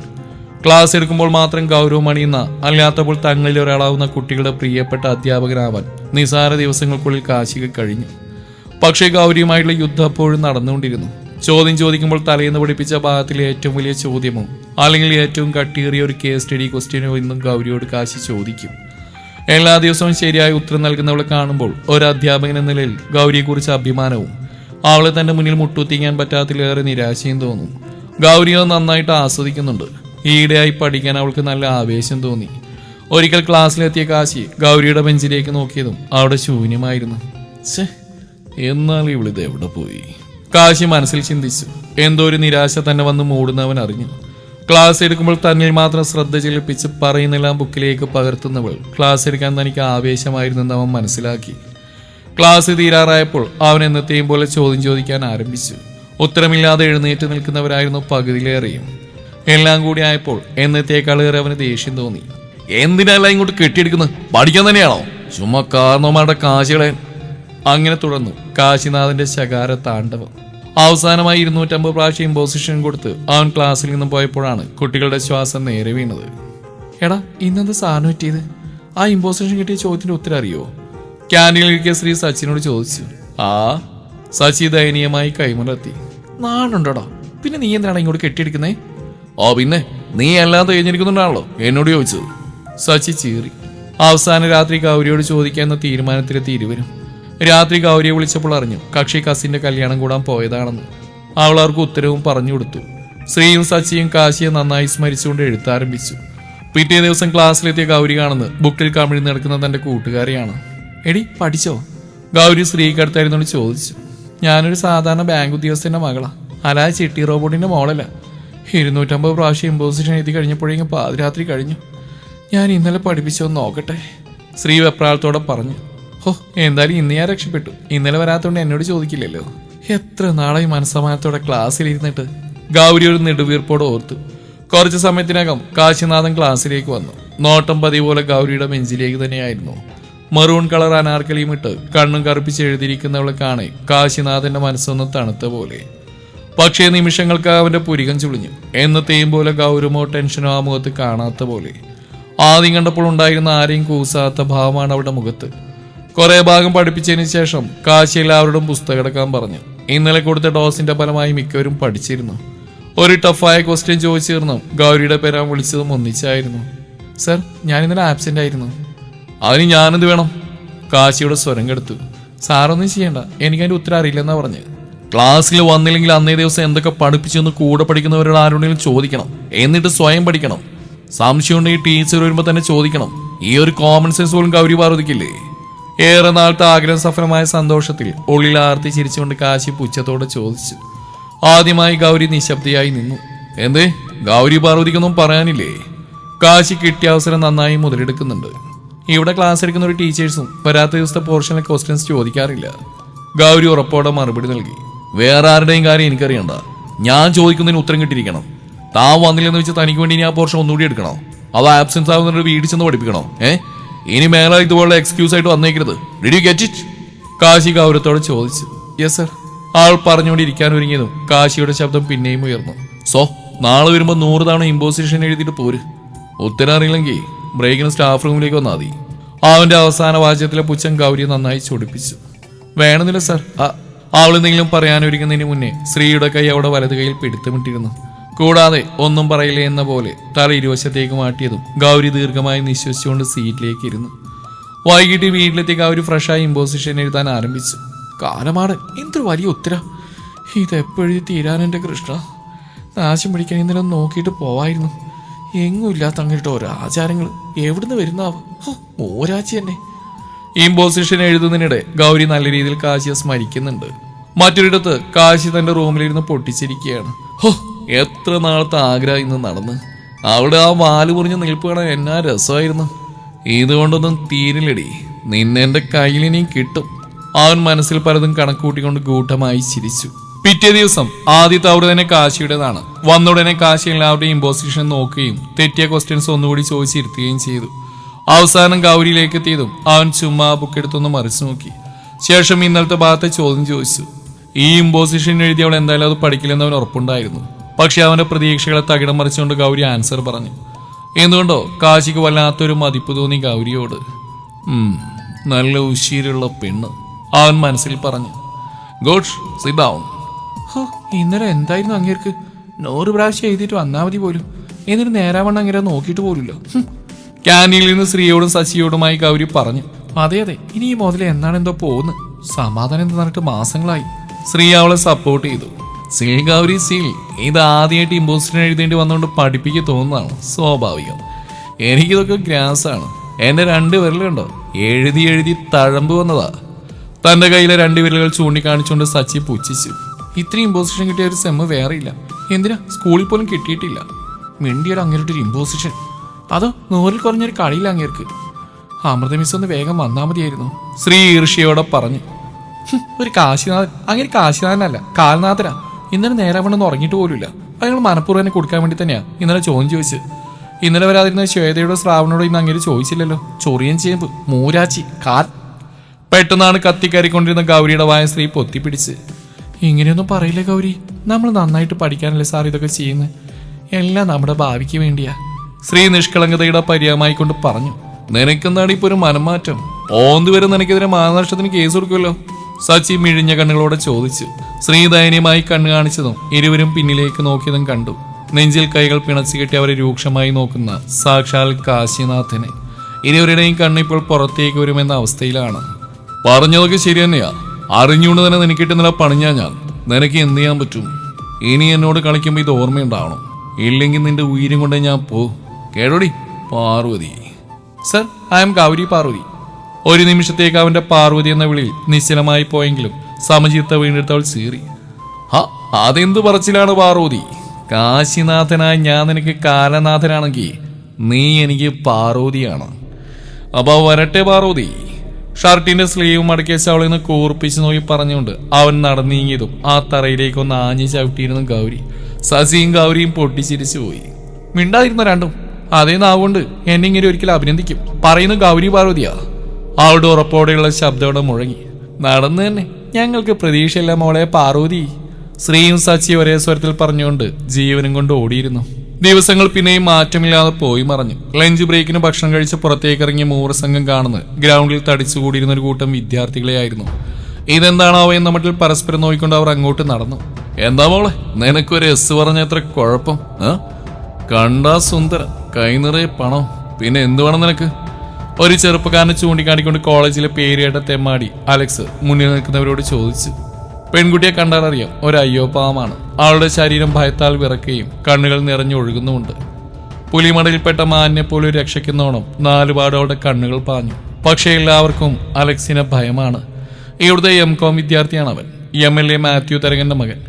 ക്ലാസ് എടുക്കുമ്പോൾ മാത്രം ഗൗരവം അണിയുന്ന, അല്ലാത്തപ്പോൾ തങ്ങളിൽ ഒരാളാവുന്ന കുട്ടികളുടെ പ്രിയപ്പെട്ട അധ്യാപകനാവാൻ നിസാര ദിവസങ്ങൾക്കുള്ളിൽ കാശിക്ക് കഴിഞ്ഞു. പക്ഷേ ഗൗരിയുമായിട്ടുള്ള യുദ്ധം അപ്പോഴും നടന്നുകൊണ്ടിരുന്നു. ചോദ്യം ചോദിക്കുമ്പോൾ തലേന്ന് പഠിപ്പിച്ച ഭാഗത്തിലെ ഏറ്റവും വലിയ ചോദ്യമോ അല്ലെങ്കിൽ ഏറ്റവും കട്ടിയേറിയ ഒരു കേസ് സ്റ്റഡി ക്വസ്റ്റ്യനോ ഇന്നും ഗൗരിയോട് കാശി ചോദിക്കും. എല്ലാ ദിവസവും ശരിയായ ഉത്തരം നൽകുന്നവളെ കാണുമ്പോൾ ഒരു അധ്യാപകൻ എന്ന നിലയിൽ ഗൗരിയെക്കുറിച്ച് അഭിമാനവും അവളെ തന്റെ മുന്നിൽ മുട്ടുത്തിക്കാൻ പറ്റാത്തിലേറെ നിരാശയും തോന്നും. ഗൗരിയോ നന്നായിട്ട് ആസ്വദിക്കുന്നുണ്ട്. ഈയിടെയായി പഠിക്കാൻ അവൾക്ക് നല്ല ആവേശം തോന്നി. ഒരിക്കൽ ക്ലാസ്സിലെത്തിയ കാശി ഗൗരിയുടെ ബെഞ്ചിലേക്ക് നോക്കിയതും അവിടെ ശൂന്യമായിരുന്നു. എന്നാൽ ഇവളിത് എവിടെ പോയി? കാശി മനസ്സിൽ ചിന്തിച്ചു. എന്തോ ഒരു നിരാശ തന്നെ വന്ന് മൂടുന്നവൻ അറിഞ്ഞു. ക്ലാസ് എടുക്കുമ്പോൾ തന്നിൽ മാത്രം ശ്രദ്ധ ചെലുപ്പിച്ച് പറയുന്നെല്ലാം ബുക്കിലേക്ക് പകർത്തുന്നവൾ ക്ലാസ് എടുക്കാൻ തനിക്ക് ആവേശമായിരുന്നെന്ന് അവൻ മനസ്സിലാക്കി. ക്ലാസ് തീരാറായപ്പോൾ അവൻ എന്നത്തെയും പോലെ ചോദ്യം ചോദിക്കാൻ ആരംഭിച്ചു. ഉത്തരമില്ലാതെ എഴുന്നേറ്റ് നിൽക്കുന്നവരായിരുന്നു പകുതിയിലേറെയും. എല്ലാം കൂടി ആയപ്പോൾ എന്നത്തേക്കാളേറെ അവന് ദേഷ്യം തോന്നി. എന്തിനല്ല ഇങ്ങോട്ട് കെട്ടിയെടുക്കുന്നത്? പഠിക്കാൻ തന്നെയാണോ? ചുമ്മാ കാരണവന്മാരുടെ കാശികളെ. അങ്ങനെ തുടർന്നു കാശിനാഥന്റെ ശകാര താണ്ഡവം. അവസാനമായി 250 പ്രാവശ്യം ഇമ്പോസിഷൻ കൊടുത്ത് അവൻ ക്ലാസ്സിൽ നിന്നും പോയപ്പോഴാണ് കുട്ടികളുടെ ശ്വാസം നേരെ വീണത്. എടാ, ഇന്നെന്ത് സാധനം പറ്റിയത്? ആ ഇമ്പോസിഷൻ കിട്ടിയ ചോദ്യത്തിന്റെ ഉത്തരം അറിയോ? ക്യാൻറ്റീനിലിരിക്കിയ ശ്രീ സച്ചിനോട് ചോദിച്ചു. ആ, സച്ചി ദയനീയമായി കൈമുലർത്തി. നാടുണ്ടോടാ, പിന്നെ നീ എന്തിനാണ് ഇങ്ങോട്ട് കെട്ടിയെടുക്കുന്നേ? ഓ പിന്നെ, നീ എല്ലാം തേഞ്ഞിരിക്കുന്നുണ്ടാണല്ലോ എന്നോട് ചോദിച്ചത്. സച്ചി ചീറി. അവസാന രാത്രി ഗൗരിയോട് ചോദിക്കാമെന്ന തീരുമാനത്തിലെത്തി ഇരുവരും. രാത്രി ഗൗരിയെ വിളിച്ചപ്പോൾ അറിഞ്ഞു കക്ഷി കസിന്റെ കല്യാണം കൂടാൻ പോയതാണെന്ന്. അവൾ അവർക്ക് ഉത്തരവും പറഞ്ഞു കൊടുത്തു. ശ്രീയും സച്ചിയും കാശിയെ നന്നായി സ്മരിച്ചുകൊണ്ട് എഴുത്താരംഭിച്ചു. പിറ്റേ ദിവസം ക്ലാസ്സിലെത്തിയ ഗൗരി കാണുന്നത് ബുക്കിൽ കമിഴ്ന്ന് നടക്കുന്ന തന്റെ കൂട്ടുകാരെയാണ്. എടി, പഠിച്ചോ? ഗൗരി സ്ത്രീക്കടുത്തായിരുന്നോട് ചോദിച്ചു. ഞാനൊരു സാധാരണ ബാങ്ക് ഉദ്യോഗസ്ഥന്റെ മകളാ, അല്ലാതെ ചിട്ടി റോബോട്ടിന്റെ മോളല്ല. 250 പ്രാവശ്യം ഇമ്പോസിഷൻ എഴുതി കഴിഞ്ഞപ്പോഴേക്കും പാതിരാത്രി കഴിഞ്ഞു. ഞാൻ ഇന്നലെ പഠിപ്പിച്ചോന്ന് നോക്കട്ടെ, ശ്രീ വെപ്രാളത്തോടെ പറഞ്ഞു. ഹോ, എന്തായാലും ഇന്ന് ഞാൻ രക്ഷപ്പെട്ടു. ഇന്നലെ വരാത്തോണ്ട് എന്നോട് ചോദിക്കില്ലല്ലോ. എത്ര നാളായി മനസ്സമാനത്തോടെ ക്ലാസ്സിലിരുന്നിട്ട്. ഗൗരി ഒരു നെടുവീർപ്പോടെ ഓർത്തു. കുറച്ചു സമയത്തിനകം കാശിനാഥൻ ക്ലാസ്സിലേക്ക് വന്നു. നോട്ടം പതിവ് പോലെ ഗൗരിയുടെ ബെഞ്ചിലേക്ക് തന്നെയായിരുന്നു. മെറൂൺ കളർ അനാർക്കലിയും ഇട്ട് കണ്ണും കറുപ്പിച്ച് എഴുതിയിരിക്കുന്നവളെ കാണെ കാശിനാഥന്റെ മനസ്സൊന്ന് തണുത്ത പോലെ. പക്ഷേ നിമിഷങ്ങൾക്ക് അവന്റെ പുരികം ചുളിഞ്ഞു. എന്നത്തെയും പോലെ ഗൗരവമോ ടെൻഷനോ ആ മുഖത്ത് കാണാത്ത പോലെ. ആദ്യം കണ്ടപ്പോൾ ഉണ്ടായിരുന്ന ആരെയും കൂസാത്ത ഭാവമാണ് അവരുടെ മുഖത്ത്. കുറെ ഭാഗം പഠിപ്പിച്ചതിന് ശേഷം കാശി എല്ലാവരോടും പുസ്തകം എടുക്കാൻ പറഞ്ഞു. ഇന്നലെ കൊടുത്ത ഡോസിന്റെ ഫലമായി മിക്കവരും പഠിച്ചിരുന്നു. ഒരു ടഫായ ക്വസ്റ്റ്യൻ ചോദിച്ചിരുന്നു. ഗൗരിയുടെ പേരാൻ വിളിച്ചതും ഒന്നിച്ചായിരുന്നു. സർ, ഞാൻ ഇന്നലെ ആബ്സെന്റ് ആയിരുന്നു. അതിന് ഞാനെന്ത് വേണം? കാശിയുടെ സ്വരം കെടുത്തു. സാറൊന്നും ചെയ്യണ്ട, എനിക്കതിന്റെ ഉത്തരം അറിയില്ലെന്നാ പറഞ്ഞു. ക്ലാസ്സിൽ വന്നില്ലെങ്കിൽ അന്നേ ദിവസം എന്തൊക്കെ പഠിപ്പിച്ചെന്ന് കൂടെ പഠിക്കുന്നവരോട് ആരോടെങ്കിലും ചോദിക്കണം. എന്നിട്ട് സ്വയം പഠിക്കണം. സംശയം ഉണ്ടെങ്കിൽ ടീച്ചർ വരുമ്പോൾ തന്നെ ചോദിക്കണം. ഈ ഒരു കോമൺ സെൻസ് പോലും ഗൗരി പാർവതിക്കില്ലേ? ഏറെ നാളത്തെ ആഗ്രഹം സഫലമായ സന്തോഷത്തിൽ ഉള്ളിൽ ആർത്തി ചിരിച്ചുകൊണ്ട് കാശി പുച്ഛത്തോടെ ചോദിച്ചു. ആദ്യമായി ഗൗരി നിശബ്ദയായി നിന്നു. എന്തേ, ഗൗരി പാർവതിക്കൊന്നും പറയാനില്ലേ? കാശി കിട്ടിയ അവസരം നന്നായി മുതലെടുക്കുന്നുണ്ട്. ഇവിടെ ക്ലാസ് എടുക്കുന്ന ഒരു ടീച്ചേഴ്സും വരാത്ത ദിവസത്തെ പോർഷനിലെ ക്വസ്റ്റ്യൻസ് ചോദിക്കാറില്ല. ഗൗരി ഉറപ്പോടെ മറുപടി നൽകി. വേറെ ആരുടെയും കാര്യം എനിക്കറിയണ്ട. ഞാൻ ചോദിക്കുന്നതിന് ഉത്തരം കിട്ടിയിരിക്കണം. താൻ വന്നില്ലെന്ന് വെച്ച് തനിക്ക് വേണ്ടി ഇനി ആ പോർഷൻ ഒന്നുകൂടി എടുക്കണോ? അത് ആബ്സെൻസ് ആവുന്നൊരു വീട്ടിൽ ചെന്ന് പഠിപ്പിക്കണോ? ഇനി മേലെ ഇതുപോലെ എക്സ്ക്യൂസ് ആയിട്ട് വന്നേക്കരുത്. Did you get it? Kashi ഗൗരവത്തോടെ ചോദിച്ചു. Yes sir. ആൾ പറഞ്ഞുകൊണ്ടിരിക്കാൻ ഒരുങ്ങിയതും കാശിയുടെ ശബ്ദം പിന്നെയും ഉയർന്നു. സോ നാളെ വരുമ്പോൾ 100 തവണ ഇമ്പോസിഷൻ എഴുതിയിട്ട് പോര്. ഉത്തരം അറിയില്ലെങ്കിൽ ബ്രേക്കിന് സ്റ്റാഫ് റൂമിലേക്ക് വന്നാൽ മതി. അവന്റെ അവസാന വാചകത്തിലെ പുച്ഛം ഗൗരിയെ നന്നായി ചൊടിപ്പിച്ചു. വേണമെന്നില്ല സർ. അവളെന്തെങ്കിലും പറയാനൊരുങ്ങുന്നതിന് മുന്നേ ശ്രീയുടെ കൈ അവിടെ വലത് കൈയിൽ പിടുത്തമിട്ടിരുന്നു. കൂടാതെ ഒന്നും പറയില്ല എന്ന പോലെ തല ഇരുവശത്തേക്ക് മാറ്റിയതും ഗൗരി ദീർഘമായി നിശ്വസിച്ചുകൊണ്ട് സീറ്റിലേക്ക് ഇരുന്നു. വൈകിട്ട് വീട്ടിലെത്തി ഗൗരി ഫ്രഷായി ഇമ്പോസിഷൻ എഴുതാൻ ആരംഭിച്ചു. കാലമാണ്, എന്തൊരു വലിയ ഉത്തരം. ഇതെപ്പോഴും തീരാനെൻ്റെ കൃഷ്ണ. നാശം പിടിക്കാൻ ഇന്നലെ നോക്കിയിട്ട് പോവായിരുന്നു. എങ്ങും ഇല്ലാത്ത അങ്ങോട്ട് ഓരോ ആചാരങ്ങൾ എവിടുന്ന് വരുന്നാവും. ഓരാച്ചി തന്നെ. ഇമ്പോസിഷൻ എഴുതുന്നതിനിടെ ഗൗരി നല്ല രീതിയിൽ കാശിയെ സ്മരിക്കുന്നുണ്ട്. മറ്റൊരിടത്ത് കാശി തന്റെ റൂമിലിരുന്ന് പൊട്ടിച്ചിരിക്കുകയാണ്. എത്ര നാളത്തെ ആഗ്രഹം ഇന്ന് നടന്ന്. അവിടെ ആ വാല് മുറിഞ്ഞ നിൽപ്പ് കാണാൻ എന്നാ രസമായിരുന്നു. ഇതുകൊണ്ടൊന്നും തീരില്ലടി. നിന്നെ എന്റെ കയ്യിലിനിയും കിട്ടും. അവൻ മനസ്സിൽ പലതും കണക്കൂട്ടിക്കൊണ്ട് ഗൂഢമായി ചിരിച്ചു. പിറ്റേ ദിവസം ആദ്യത്തെ അവർ തന്നെ കാശിയുടേതാണ്. വന്നുടനെ കാശി എല്ലാവരുടെയും ഇമ്പോസിഷൻ നോക്കുകയും തെറ്റിയ ക്വസ്റ്റ്യൻസ് ഒന്നുകൂടി ചോദിച്ചിരുത്തുകയും ചെയ്തു. അവസാനം ഗൗരിയിലേക്ക് എത്തിയതും അവൻ ചുമ്മാ ബുക്ക് എടുത്തൊന്ന് മറിച്ചു നോക്കി. ശേഷം ഇന്നലത്തെ ഭാഗത്തെ ചോദ്യം ചോദിച്ചു. ഈ ഇമ്പോസിഷൻ എഴുതി അവൾ എന്തായാലും അത് പഠിക്കില്ലെന്ന് അവൻ ഉറപ്പുണ്ടായിരുന്നു. പക്ഷെ അവന്റെ പ്രതീക്ഷകളെ തകിടം മറിച്ചുകൊണ്ട് ഗൗരി ആൻസർ പറഞ്ഞു. എന്തുകൊണ്ടോ കാശിക്ക് വല്ലാത്തൊരു മതിപ്പ് തോന്നി ഗൗരിയോട്. നല്ല ഉശീരുള്ള പെണ്ണ്, അവൻ മനസ്സിൽ പറഞ്ഞു. Good, sit down. ഇന്നലെ എന്തായിരുന്നു അങ്ങേർക്ക്? 100 പ്രാവശ്യം എഴുതിയിട്ട് വന്നാൽ മതി പോലും. എന്നിട്ട് നേരാവണ്ണം അങ്ങനെ നോക്കിയിട്ട് പോലുമില്ല. ക്യാൻറ്റീനിൽ നിന്ന് ശ്രീയോടും ശശിയോടുമായി ഗൗരി പറഞ്ഞു. അതെ അതെ, ഇനി ഈ മുതൽ എന്നാണ് എന്തോ പോകുന്നത്. സമാധാനം എന്ന് പറഞ്ഞിട്ട് മാസങ്ങളായി. ശ്രീ അവളെ സപ്പോർട്ട് ചെയ്തു. Seal Gauri seal. ഇത് ആദ്യമായിട്ട് ഇമ്പോസിഷൻ എഴുതേണ്ടി വന്നുകൊണ്ട് പഠിപ്പിക്ക് തോന്നുന്നതാണ്. സ്വാഭാവികം. എനിക്കിതൊക്കെ ഗ്രാസാണ്. എന്റെ 2 വിരലുണ്ടോ എഴുതി എഴുതി തഴമ്പ് വന്നതാ. തന്റെ കയ്യിലെ 2 വിരലുകൾ ചൂണ്ടിക്കാണിച്ചുകൊണ്ട് സച്ചി പുച്ഛിച്ചു. ഇത്രയും ഇമ്പോസിഷൻ കിട്ടിയ ഒരു സെമ്മ് വേറെ ഇല്ല. എന്തിനാ, സ്കൂളിൽ പോലും കിട്ടിയിട്ടില്ല. മിണ്ടിയൊരു അങ്ങേരുടെ ഇമ്പോസിഷൻ. അതോ 100-ൽ കുറഞ്ഞൊരു കളിയില്ല അങ്ങേർക്ക്. അമൃത മിസ് ഒന്ന് വേഗം വന്നാൽ മതിയായിരുന്നു, ശ്രീ ഈർഷ്യയോടെ പറഞ്ഞു. ഒരു കാശിനാഥൻ. അങ്ങനെ കാശിനാഥനല്ല, കാൽനാഥനാ. ഇന്നലെ നേരാവണ്ണം ഉറങ്ങിയിട്ട് പോലുമില്ല. അയാൾ മനഃപൂർവ്വം തന്നെ കൊടുക്കാൻ വേണ്ടി തന്നെയാ ഇന്നലെ ചോദ്യം ചോദിച്ചു. ഇന്നലെ വരാതിരുന്ന ശ്വേതയോടോ ശ്രാവണോടോ ഇന്ന് അങ്ങനെ ചോദിച്ചില്ലല്ലോ. ചൊറിയൻ ചേമ്പ്, മൂരാച്ചി, കാൽ. പെട്ടെന്നാണ് കത്തിക്കയറിക്കൊണ്ടിരുന്ന ഗൗരിയുടെ വായ ശ്രീ പൊത്തിപ്പിടിച്ച്. ഇങ്ങനെയൊന്നും പറയില്ലേ ഗൗരി. നമ്മൾ നന്നായിട്ട് പഠിക്കാനല്ലേ സാർ ഇതൊക്കെ ചെയ്യുന്നത്. എല്ലാം നമ്മുടെ ഭാവിക്ക് വേണ്ടിയാ. ശ്രീ നിഷ്കളങ്കതയുടെ പര്യായമായി കൊണ്ട് പറഞ്ഞു. നിനക്കെന്താണ് ഇപ്പൊ ഒരു മനംമാറ്റം? ഓന്ത് വരെ നിനക്കെതിരെ മാനനഷ്ടത്തിന് കേസ് കൊടുക്കുമല്ലോ. സച്ചി മിഴിഞ്ഞ കണ്ണുകളോടെ ചോദിച്ചു. ശ്രീ ദയനീയമായി കണ്ണു കാണിച്ചതും ഇരുവരും പിന്നിലേക്ക് നോക്കിയതും കണ്ടു. നെഞ്ചിൽ കൈകൾ പിണച്ചു കെട്ടി അവരെ രൂക്ഷമായി നോക്കുന്ന സാക്ഷാൽ കാശിനാഥനെ. ഇരുവരുടെയും കണ്ണിപ്പോൾ പുറത്തേക്ക് വരുമെന്ന അവസ്ഥയിലാണ്. പറഞ്ഞതൊക്കെ ശരി തന്നെയാ. അറിഞ്ഞുകൊണ്ട് തന്നെ നിനക്കിട്ടുന്നില്ല പണിഞ്ഞാ ഞാൻ. നിനക്ക് എന്ത് ചെയ്യാൻ പറ്റും? ഇനി എന്നോട് കളിക്കുമ്പോൾ ഇത് ഓർമ്മയുണ്ടാവണം. ഇല്ലെങ്കിൽ നിന്റെ ഉയരം കൊണ്ടേ ഞാൻ കേടോടി. Parvathi. Sir, I am Gauri Parvathi. ഒരു നിമിഷത്തേക്ക് അവന്റെ പാർവതി എന്ന വിളിയിൽ നിശ്ചലമായി പോയെങ്കിലും സമചിത്ത വീണ്ടെടുത്തവൾ ചീറി. അതെന്ത് പറച്ചിലാണ് പാർവതി? കാശിനാഥനായ ഞാൻ നിനക്ക് കാലനാഥനാണെങ്കിൽ നീ എനിക്ക് പാർവതിയാണ്. അപ്പൊ വരട്ടെ പാർവതി. ഷർട്ടിന്റെ സ്ലീവ് മടക്കിയ അവളിൽ നിന്ന് കൂർപ്പിച്ച് നോക്കി പറഞ്ഞുകൊണ്ട് അവൻ നടന്നീങ്ങിയതും ആ തറയിലേക്ക് ഒന്ന് ആഞ്ഞു ചവിട്ടിയിരുന്നു ഗൗരി. സസിയും ഗൗരിയും പൊട്ടിച്ചിരിച്ചു പോയി. മിണ്ടാതിരുന്ന രണ്ടും അതേ നാവുകൊണ്ട് എന്നെ ഇങ്ങനെ ഒരിക്കലും അഭിനന്ദിക്കും. പറയുന്നു ഗൗരി പാർവതിയാ. അവളുടെ ഉറപ്പോടെയുള്ള ശബ്ദത്തോടെ മുഴങ്ങി. നടന്നു തന്നെ, ഞങ്ങൾക്ക് പ്രതീക്ഷയില്ല മോളെ പാർവതി. ശ്രീയും സച്ചി ഒരേ സ്വരത്തിൽ പറഞ്ഞുകൊണ്ട് ജീവനും കൊണ്ട് ഓടിയിരുന്നു. ദിവസങ്ങൾ പിന്നെയും മാറ്റമില്ലാതെ പോയി മറഞ്ഞു. ലഞ്ച് ബ്രേക്കിന് ഭക്ഷണം കഴിച്ച് പുറത്തേക്ക് ഇറങ്ങിയ 100 സംഘം കാണുന്നത് ഗ്രൗണ്ടിൽ തടിച്ചുകൂടിയിരുന്ന ഒരു കൂട്ടം വിദ്യാർത്ഥികളെയായിരുന്നു. ഇതെന്താണാവോ എന്ന മട്ടിൽ പരസ്പരം നോക്കിക്കൊണ്ട് അവർ അങ്ങോട്ട് നടന്നു. എന്താ മോളെ, നിനക്കൊരു എസ് പറഞ്ഞ എത്ര കുഴപ്പം? കണ്ടാ സുന്ദരം, കൈ നിറയെ പണം, പിന്നെ എന്ത് വേണം നിനക്ക്? ഒരു ചെറുപ്പക്കാരനെ ചൂണ്ടിക്കാണിക്കൊണ്ട് കോളേജിലെ പേരുകേട്ട തെമ്മാടി അലക്സ് മുന്നിൽ നിൽക്കുന്നവരോട് ചോദിച്ചു. പെൺകുട്ടിയെ കണ്ടാലറിയാം ഒരു അയ്യോപ്പാവമാണ്. അവളുടെ ശരീരം ഭയത്താൽ വിറക്കുകയും കണ്ണുകൾ നിറഞ്ഞൊഴുകുന്നുമുണ്ട്. പുലിമടയിൽപ്പെട്ട മാനിനെ പോലെ രക്ഷയ്ക്കുന്നോണം 4 പാട് അവളുടെ കണ്ണുകൾ പാഞ്ഞു. പക്ഷെ എല്ലാവർക്കും അലക്സിനെ ഭയമാണ്. ഇവിടുത്തെ M.Com വിദ്യാർത്ഥിയാണ് അവൻ. MLA മാത്യു തരകന്റെ മകൻ.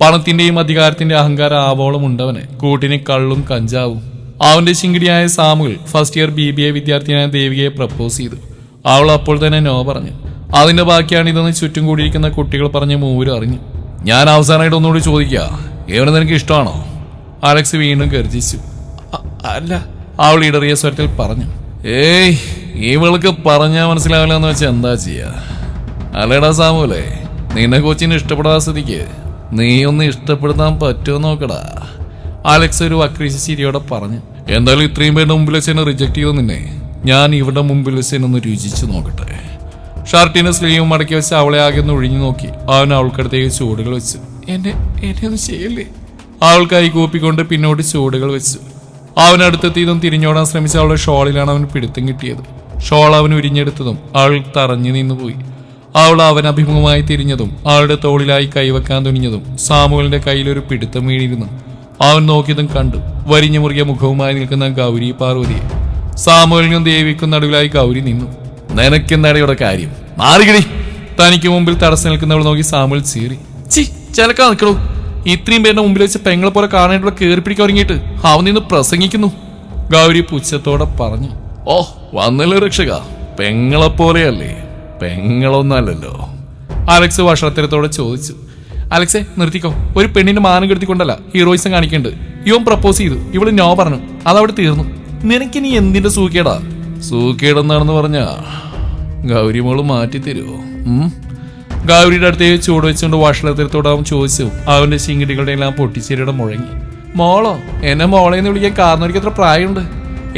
പണത്തിന്റെയും അധികാരത്തിന്റെ അഹങ്കാരം ആവോളം ഉണ്ടവന്. കൂട്ടിന് കള്ളും കഞ്ചാവും. അവന്റെ ശിങ്കിടിയായ സാമുൽ ഫസ്റ്റ് ഇയർ BBA വിദ്യാർത്ഥിയായ ദേവികയെ പ്രപ്പോസ് ചെയ്തു. അവൾ അപ്പോൾ തന്നെ നോ പറഞ്ഞു. അതിന്റെ ബാക്കിയാണ് ഇതെന്ന് ചുറ്റും കൂടിയിരിക്കുന്ന കുട്ടികൾ പറഞ്ഞ് മൂവരും അറിഞ്ഞു. ഞാൻ അവസാനമായിട്ട് ഒന്നുകൂടി ചോദിക്കുക, എവിടെ നിനക്ക് ഇഷ്ടമാണോ? അലക്സ് വീണ്ടും ഗർജിച്ചു. അല്ല, അവൾ ഇടറിയ സ്വരത്തിൽ പറഞ്ഞു. ഏയ്, ഇവൾക്ക് പറഞ്ഞാൽ മനസ്സിലാവില്ല എന്ന് വെച്ചാൽ എന്താ ചെയ്യാ? അല്ലേടാ സാമുലേ, നിന്നെ കൊച്ചിനെ ഇഷ്ടപ്പെടാത്ത സ്ഥിതിക്ക് നീ ഒന്ന് ഇഷ്ടപ്പെടുത്താൻ പറ്റുമോ നോക്കടാ. അലക്സ് ഒരു വക്രീശ ചിരിയോടെ പറഞ്ഞു. എന്തായാലും ഇത്രയും പേരുടെ മുമ്പിൽ വെച്ച് എന്നെ റിജക്ട് ചെയ്തു നിന്നെ ഞാൻ ഇവരുടെ മുമ്പിൽ വെച്ച് എന്നെ ഒന്ന് രുചിച്ചു നോക്കട്ടെ. ഷർട്ടിന്റെ സ്ലീവ് മടക്കി വെച്ച് അവളെ ആകെ ഒന്ന് ഒഴിഞ്ഞു നോക്കി. അവൻ അവൾക്കടുത്തേക്ക് ചൂടുകൾ വെച്ചു. എന്നെ ഒന്നും ചെയ്യല്ലേ? അവൾ കൈ കൂപ്പിക്കൊണ്ട് പിന്നോട്ട് ചൂടുകൾ വെച്ചു. അവനടുത്തെത്തിയതും തിരിഞ്ഞോടാൻ ശ്രമിച്ച അവളുടെ ഷോളിലാണ് അവൻ പിടുത്തം കിട്ടിയത്. ഷോൾ അവൻ ഉരിഞ്ഞെടുത്തതും അവൾ തറഞ്ഞു നിന്നുപോയി. അവൾ അവൻ അഭിമുഖമായി തിരിഞ്ഞതും അവളുടെ തോളിലായി കൈവെക്കാൻ തുനിഞ്ഞതും സാമുവലിന്റെ കയ്യിലൊരു പിടുത്തം വീണിരുന്നു. അവൻ നോക്കിയതും കണ്ടു വരിഞ്ഞു മുറുകിയ മുഖവുമായി നിൽക്കുന്ന ഗൗരി പാർവതിയെ. സാമുവലിനും ദേവിക്കും നടുവിലായി ഗൗരി നിന്നു. നിനക്കെന്താണ് ഇവിടെ കാര്യം? മാറികിടി. തനിക്ക് മുമ്പിൽ തടസ്സം നിൽക്കുന്നവൾ നോക്കി സാമുവൽ ചീറി. ചിലക്കാ നിൽക്കണു. ഇത്രയും പേരുടെ മുമ്പിൽ വെച്ച് പെങ്ങളെ പോലെ കാണാനായിട്ടുള്ള കയറിപ്പിടിക്കാൻ ഒരുങ്ങിയിട്ട് അവൻ നിന്ന് പ്രസംഗിക്കുന്നു. ഗൗരി പുച്ഛത്തോടെ പറഞ്ഞു. ഓ, വന്നല്ലോ രക്ഷക, പെങ്ങളെ പോലെയല്ലേ? പെങ്ങളൊന്നല്ലോ. അലക്സ് വഷളത്തരത്തോടെ ചോദിച്ചു. അലക്സെ നിർത്തിക്കോ. ഒരു പെണ്ണിന്റെ മാനം കെടുത്തിക്കൊണ്ടല്ല ഹീറോയിസം കാണിക്കേണ്ടത്. ഇവൻ പ്രപ്പോസ് ചെയ്തു, ഇവള് നോ പറഞ്ഞു, അതവിടെ തീർന്നു. നിനക്ക് നീ എന്തിന്റെ സൂക്കേടാ? സൂക്കേടെന്നാണെന്ന് പറഞ്ഞാ ഗൗരി മോള് മാറ്റിത്തരുമോ? ഗൗരിയുടെ അടുത്തേക്ക് ചൂട് വെച്ചുകൊണ്ട് വഷളത്തരത്തോടെ അവൻ ചോദിച്ചു. അവന്റെ ശിങ്കിടികളുടെ എല്ലാം പൊട്ടിച്ചേരിയുടെ മുഴങ്ങി. മോളോ? എന്നെ മോളെന്ന് വിളിക്കാൻ കാരണം എനിക്ക് എത്ര പ്രായമുണ്ട്?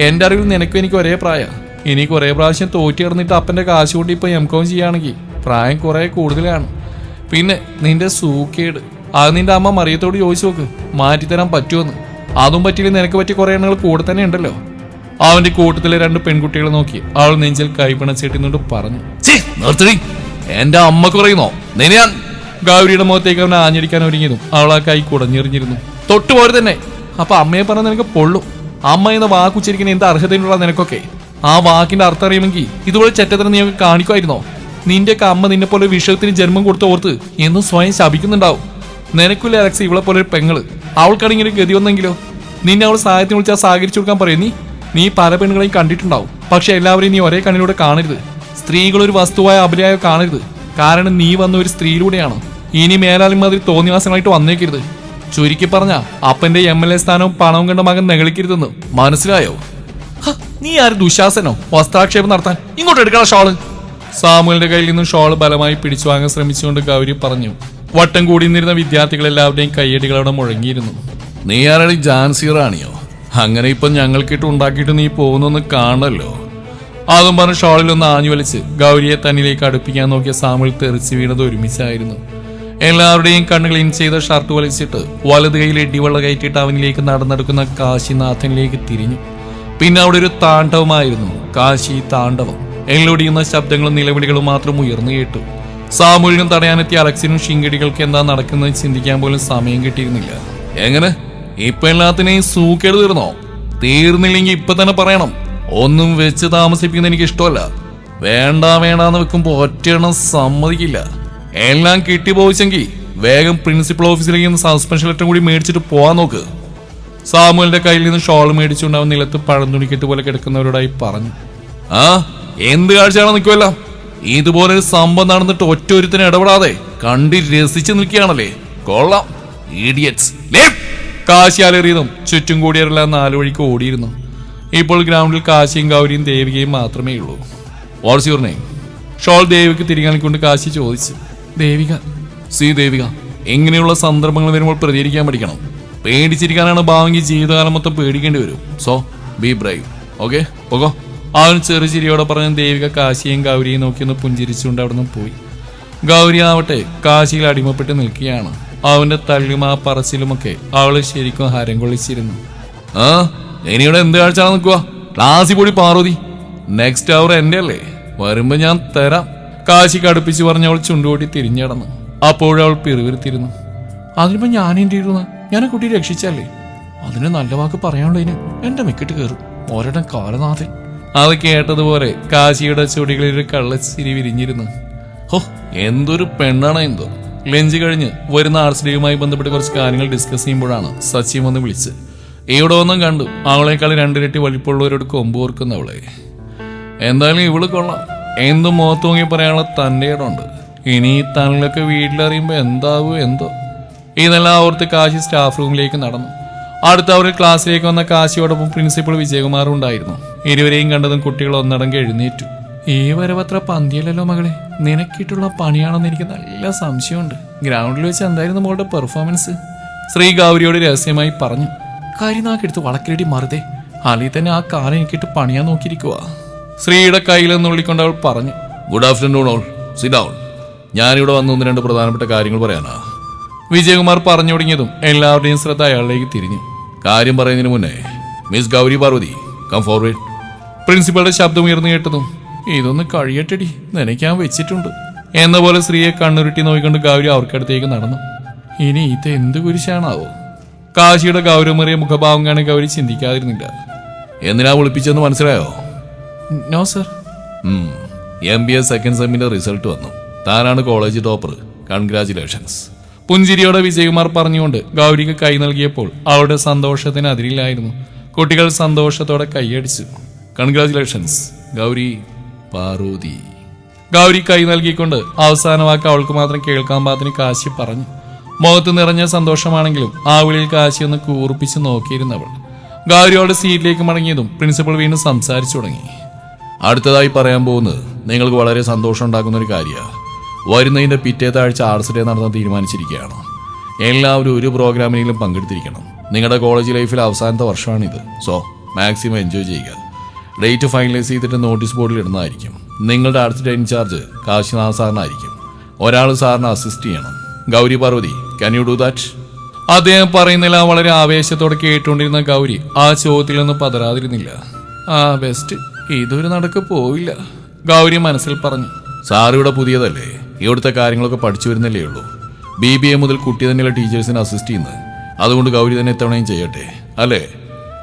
എന്റെ അറിവിൽ നിനക്കും എനിക്ക് ഒരേ പ്രായം. ഇനി കുറെ പ്രാവശ്യം തോറ്റി കിടന്നിട്ട് അപ്പന്റെ കാശ് കൊണ്ട് ഇപ്പൊ MCOM ചെയ്യുകയാണെങ്കിൽ പ്രായം കുറെ കൂടുതലാണ്. പിന്നെ നിന്റെ സൂക്കേട് അത് നിന്റെ അമ്മ മറിയത്തോട് ചോദിച്ചു നോക്ക്, മാറ്റിത്തരാൻ പറ്റുമെന്ന്. അതും പറ്റില്ല, നിനക്ക് പറ്റിയ കുറെ എണ്ണങ്ങൾ കൂടെ തന്നെ ഉണ്ടല്ലോ. അവന്റെ കൂട്ടത്തിലെ 2 പെൺകുട്ടികളെ നോക്കി അവൾ നെഞ്ചിൽ കൈപ്പിണച്ചേട്ടിന്നുകൊണ്ട് പറഞ്ഞു. എന്റെ അമ്മക്ക് പറയുന്നോ നിന്നെ ഞാൻ? ഗൗരിയുടെ മുഖത്തേക്ക് അവനെ ആഞ്ഞടിക്കാൻ ഒരുങ്ങിയതും അവൾ ആ കൈ കുടഞ്ഞെറിഞ്ഞിരുന്നു. തൊട്ടുപോലെ തന്നെ. അപ്പൊ അമ്മയെ പറഞ്ഞ നിനക്ക് പൊള്ളു. അമ്മ എന്ന വാക്കുച്ചരിക്കുന്ന എന്ത് അർഹതയുള്ള നിനക്കൊക്കെ? ആ വാക്കിന്റെ അർത്ഥം അറിയുമെങ്കിൽ ഇതുപോലെ ചെറ്റത്തരം നീ കാണിക്കുമായിരുന്നോ? നിന്റെയൊക്കെ അമ്മ നിന്നെ പോലെ വിഷയത്തിന് ജന്മം കൊടുത്ത ഓർത്ത് എന്നും സ്വയം ശപിക്കുന്നുണ്ടാവും. നിനക്കില്ല അലക്സ് ഇവളെ പോലെ ഒരു പെങ്ങള്. അവൾക്കാണെങ്കിൽ ഗതി വന്നെങ്കിലോ? നിന്നെ അവൾ സഹായത്തിന് വിളിച്ചാൽ സഹകരിച്ചു കൊടുക്കാൻ പറയും. നീ പല പെണ്ണുകളെയും കണ്ടിട്ടുണ്ടാവും, പക്ഷെ എല്ലാവരെയും നീ ഒരേ കണ്ണിലൂടെ കാണരുത്. സ്ത്രീകളൊരു വസ്തുവായ അഭിനയം കാണരുത്. കാരണം നീ വന്ന ഒരു സ്ത്രീയിലൂടെയാണ്. ഇനി മേലാലും മാതിരി തോന്നിവാസങ്ങളായിട്ട് വന്നേക്കരുത്. ചുരുക്കി പറഞ്ഞ അപ്പന്റെ MLA സ്ഥാനവും പണവും കണ്ട മകൻ നെകളിക്കരുതെന്ന് മനസ്സിലായോ? നീ ആര് ദുശാസനോ വസ്ത്രാക്ഷേപം നടത്താൻ? ഇങ്ങോട്ട് എടുക്കണം ഷോള്. സാമുവലിന്റെ കയ്യിൽ നിന്നും ഷോള് ബലമായി പിടിച്ചു വാങ്ങാൻ ശ്രമിച്ചുകൊണ്ട് ഗൗരി പറഞ്ഞു. വട്ടം കൂടി നിന്നിരുന്ന വിദ്യാർത്ഥികളെല്ലാവരുടെയും കയ്യടികളവിടെ മുഴങ്ങിയിരുന്നു. നീ ആരുടെ ജാൻസി റാണിയോ? അങ്ങനെ ഇപ്പൊ ഞങ്ങൾക്കിട്ട് ഉണ്ടാക്കിയിട്ട് നീ പോകുന്നൊന്ന് കാണല്ലോ. അതും പറഞ്ഞ് ഷോളിലൊന്ന് ആഞ്ഞു വലിച്ച് ഗൗരിയെ തന്നിലേക്ക് അടുപ്പിക്കാൻ നോക്കിയ സാമുവൽ തെറിച്ച് വീണത് ഒരുമിച്ചായിരുന്നു. എല്ലാവരുടെയും കണ്ണുകൾ ഇൻ ചെയ്ത ഷർട്ട് വലിച്ചിട്ട് വലത് കൈയിൽ ഇടിവെള്ള കയറ്റിയിട്ട് അവനിലേക്ക് നടന്നെടുക്കുന്ന കാശിനാഥനിലേക്ക് തിരിഞ്ഞു. പിന്നെ അവിടെ ഒരു താണ്ഡവമായിരുന്നു, കാശി താണ്ഡവം. എല്ലൊടിയുന്ന ശബ്ദങ്ങളും നിലവിളികളും മാത്രം ഉയർന്നു കേട്ടു. സാമൂഹികം തടയാനെത്തിയ അലക്സിനും ശിങ്കിടികൾക്ക് എന്താ നടക്കുന്നത് ചിന്തിക്കാൻ പോലും സമയം കിട്ടിയിരുന്നില്ല. എങ്ങനെ ഇപ്പൊ എല്ലാത്തിനെയും സൂക്കേട് തീർന്നോ? തീർന്നില്ലെങ്കിൽ ഇപ്പൊ തന്നെ പറയണം. ഒന്നും വെച്ച് താമസിപ്പിക്കുന്ന എനിക്ക് ഇഷ്ടമല്ല. വേണ്ടാന്ന് വെക്കുമ്പോ ഒറ്റയെണ്ണം സമ്മതിക്കില്ല. എല്ലാം കിട്ടിപ്പോയിച്ചെങ്കിൽ വേഗം പ്രിൻസിപ്പൽ ഓഫീസിലേക്ക് സസ്പെൻഷൻ ലെറ്റർ കൂടി മേടിച്ചിട്ട് പോവാൻ നോക്ക്. സാമുവലിന്റെ കയ്യിൽ നിന്ന് ഷോൾ മേടിച്ചുകൊണ്ട് അവൻ നിലത്ത് പഴന്തുണിക്കെട്ട് പോലെ കിടക്കുന്നവരോടായി പറഞ്ഞു. ആ എന്ത് കാഴ്ചയാണോ നിൽക്കുമല്ലോ? ഇതുപോലൊരു സംഭവം നടന്നിട്ട് ഒറ്റ ഒരുത്തിന് ഇടപെടാതെ കണ്ടി രസിച്ചു നിൽക്കുകയാണല്ലേ? കൊള്ളാം ഇഡിയറ്റ്സ്. കാശിയാലെറിയതും ചുറ്റും കൂടിയവരെല്ലാം 4 വഴിക്ക് ഓടിയിരുന്നു. ഇപ്പോൾ ഗ്രൗണ്ടിൽ കാശിയും ഗൗരിയും ദേവികയും മാത്രമേ ഉള്ളൂ. What's your name? ഷോൾ ദേവിക്ക് തിരികാണിക്കൊണ്ട് കാശി ചോദിച്ചു. ദേവിക. ദേവിക, എങ്ങനെയുള്ള സന്ദർഭങ്ങൾ വരുമ്പോൾ പ്രതികരിക്കാൻ പഠിക്കണം. പേടിച്ചിരിക്കാനാണ് ഭാവെങ്കിൽ ജീവിതകാലം മൊത്തം പേടിക്കേണ്ടി വരും. So B brave. ഓക്കെ പോകോ. അവൻ ചെറുചിരിയോടെ പറഞ്ഞ ദേവിക കാശിയെയും ഗൗരിയെയും നോക്കിയൊന്ന് പുഞ്ചിരിച്ചുകൊണ്ട് അവിടെ നിന്ന് പോയി. ഗൗരി ആവട്ടെ കാശിയിൽ അടിമപ്പെട്ട് നിൽക്കുകയാണ്. അവന്റെ തള്ളിയും ആ പറച്ചിലുമൊക്കെ അവളെ ശരിക്കും ഹരം കൊള്ളിച്ചിരുന്നു. ആ ഇനിയുടെ എന്ത് കാഴ്ചയാണ് നിൽക്കുക? ക്ലാസ്സിൽ കൂടി പാർവതി. നെക്സ്റ്റ് അവർ എന്റെ അല്ലേ, വരുമ്പോ ഞാൻ തരാം. കാശി കടുപ്പിച്ച് പറഞ്ഞ അവൾ ചുണ്ടുകൂട്ടി തിരിഞ്ഞടന്നു. അപ്പോഴവൾ പിറുവിരുത്തിരുന്നു. അതിനിപ്പോ ഞാൻ എന്ത് ചെയ്തു? ഞാൻ ആ കുട്ടിയെ രക്ഷിച്ചല്ലേ? അതിന് നല്ല വാക്ക് പറയാനുള്ളതിന് എന്റെ മെക്കിട്ട് കയറും ഒരിടം കാലനാഥൻ. അത് കേട്ടതുപോലെ കാശിയുടെ ചുടികളിൽ ഒരു കള്ളച്ചിരി വിരിഞ്ഞിരുന്നു. ഹോ, എന്തൊരു പെണ്ണാണ് എന്തോ. ലഞ്ച് കഴിഞ്ഞ് വരുന്ന ആർട്സ് ഡേയുമായി ബന്ധപ്പെട്ട് കുറച്ച് കാര്യങ്ങൾ ഡിസ്കസ് ചെയ്യുമ്പോഴാണ് സച്ചിൻ വന്ന് വിളിച്ച്. ഇവിടെ ഒന്നും കണ്ടു അവളെക്കാൾ രണ്ടിരട്ടി വലിപ്പമുള്ളവരോട് കൊമ്പ് ഓർക്കുന്നവളെ. എന്തായാലും ഇവള് കൊള്ളാം. എന്തും മുഖത്ത് നോക്കി പറയാനുള്ള തൻ്റെ ഇടമുണ്ട്. ഇനി ഈ തണലൊക്കെ വീട്ടിലറിയുമ്പോൾ എന്താവും എന്തോ. ഇതെല്ലാം ഓർത്ത് കാശി സ്റ്റാഫ് റൂമിലേക്ക് നടന്നു. അടുത്ത അവർ ക്ലാസ്സിലേക്ക് വന്ന കാശിയോടൊപ്പം പ്രിൻസിപ്പൾ വിജയകുമാറും ഉണ്ടായിരുന്നു. ഇരുവരെയും കണ്ടതും കുട്ടികൾ ഒന്നടങ്കം എഴുന്നേറ്റു. ഈ വരവത്ര പന്തിയല്ലല്ലോ മകളെ, നിനക്കിട്ടുള്ള പണിയാണെന്ന് എനിക്ക് നല്ല സംശയമുണ്ട്. ഗ്രൗണ്ടിൽ വെച്ച് എന്തായിരുന്നു മോളുടെ പെർഫോമൻസ്? ശ്രീ ഗൗരിയോട് രഹസ്യമായി പറഞ്ഞു. കരിനാക്കെടുത്ത് വളക്കിരടി മറുതേ, അലി തന്നെ ആ കാലം എനിക്കിട്ട് പണിയാൻ നോക്കിയിരിക്കുക. ശ്രീയുടെ കയ്യിൽ നിന്നുള്ളിക്കൊണ്ട് അവൾ പറഞ്ഞു. Good afternoon all, sit down. ഞാനിവിടെ വന്ന് 1-2 പ്രധാനപ്പെട്ട കാര്യങ്ങൾ പറയാനാ. വിജയകുമാർ പറഞ്ഞു തുടങ്ങിയതും എല്ലാവരുടെയും ശ്രദ്ധ അയാളിലേക്ക് തിരിഞ്ഞു. കാര്യം പറയുന്നതിന് മുന്നേ miss Gauri Parvathi, come forward. പ്രിൻസിപ്പളുടെ ശബ്ദം ഉയർന്നു കേട്ടതും ഇതൊന്ന് കഴിയട്ടടി, നനയ്ക്കാൻ വെച്ചിട്ടുണ്ട് എന്ന പോലെ സ്ത്രീയെ കണ്ണുരുട്ടി നോക്കിക്കൊണ്ട് ഗൗരി അവർക്കടുത്തേക്ക് നടന്നു. ഇനി ഇത് എന്ത് കുരിശാണാവോ? കാശിയുടെ ഗൗരവമേറിയ മുഖഭാവം കാണാൻ ഗൗരി ചിന്തിക്കാതിരുന്നില്ല. എന്തിനാ വിളിപ്പിച്ചെന്ന് മനസ്സിലായോ? No sir. MBA സെക്കൻഡ് സെമ്മിന്റെ റിസൾട്ട് വന്നു. താനാണ് കോളേജ് ടോപ്പർ. കൺഗ്രാചുലേഷൻസ്. പുഞ്ചിരിയോടെ വിജയകുമാർ പറഞ്ഞുകൊണ്ട് ഗൗരിക്ക് കൈ നൽകിയപ്പോൾ അവളുടെ സന്തോഷത്തിന് അതിരില്ലായിരുന്നു. കുട്ടികൾ സന്തോഷത്തോടെ കൈയടിച്ചു. കൺഗ്രാചുലേഷൻസ് ഗൗരി പാർവതി. ഗൗരി കൈ നൽകിക്കൊണ്ട് അവസാന വാക്ക് അവൾക്ക് മാത്രം കേൾക്കാൻ പാകത്തിന് കാശി പറഞ്ഞു. മുഖത്ത് നിറഞ്ഞ സന്തോഷമാണെങ്കിലും ആ വിളിയിൽ കാശി ഒന്ന് കൂർപ്പിച്ച് നോക്കിയിരുന്നവൾ. ഗൗരിയോടെ സീറ്റിലേക്ക് മടങ്ങിയതും പ്രിൻസിപ്പൾ വീണ്ടും സംസാരിച്ചു തുടങ്ങി. അടുത്തതായി പറയാൻ പോകുന്നത് നിങ്ങൾക്ക് വളരെ സന്തോഷം ഉണ്ടാക്കുന്ന ഒരു കാര്യമാണ്. വരുന്നതിൻ്റെ പിറ്റേത്തെ ആഴ്ച ആർട്സ് ഡേ നടത്താൻ തീരുമാനിച്ചിരിക്കുകയാണ്. എല്ലാവരും ഒരു പ്രോഗ്രാമിനെങ്കിലും പങ്കെടുത്തിരിക്കണം. നിങ്ങളുടെ കോളേജ് ലൈഫിൽ അവസാനത്തെ വർഷമാണിത്. സോ മാക്സിമം എൻജോയ് ചെയ്യുക. ഡേറ്റ് ഫൈനലൈസ് ചെയ്തിട്ട് നോട്ടീസ് ബോർഡിൽ ഇടുന്നതായിരിക്കും. നിങ്ങളുടെ ആർട്സ് ഡേ ഇൻചാർജ് കാശിനാഥ് സാറിനായിരിക്കും. ഒരാൾ സാറിനെ അസിസ്റ്റ് ചെയ്യണം. Gauri Parvathi, can you do that? അദ്ദേഹം പറയുന്നില്ല. വളരെ ആവേശത്തോടെ കേട്ടുകൊണ്ടിരുന്ന ഗൗരി ആ ചോദ്യത്തിൽ നിന്ന് പതരാതിരുന്നില്ല. ബെസ്റ്റ്, ഇതൊരു നടക്ക് പോവില്ല, ഗൗരി മനസ്സിൽ പറഞ്ഞു. സാറിവിടെ പുതിയതല്ലേ, ഇവിടുത്തെ കാര്യങ്ങളൊക്കെ പഠിച്ചു വരുന്നല്ലേ ഉള്ളൂ. BBA മുതൽ കുട്ടി തന്നെയുള്ള ടീച്ചേഴ്സിനെ അസിസ്റ്റ് ചെയ്യുന്നത്. അതുകൊണ്ട് ഗൗരി തന്നെ ഇത്തവണയും ചെയ്യട്ടെ, അല്ലേ?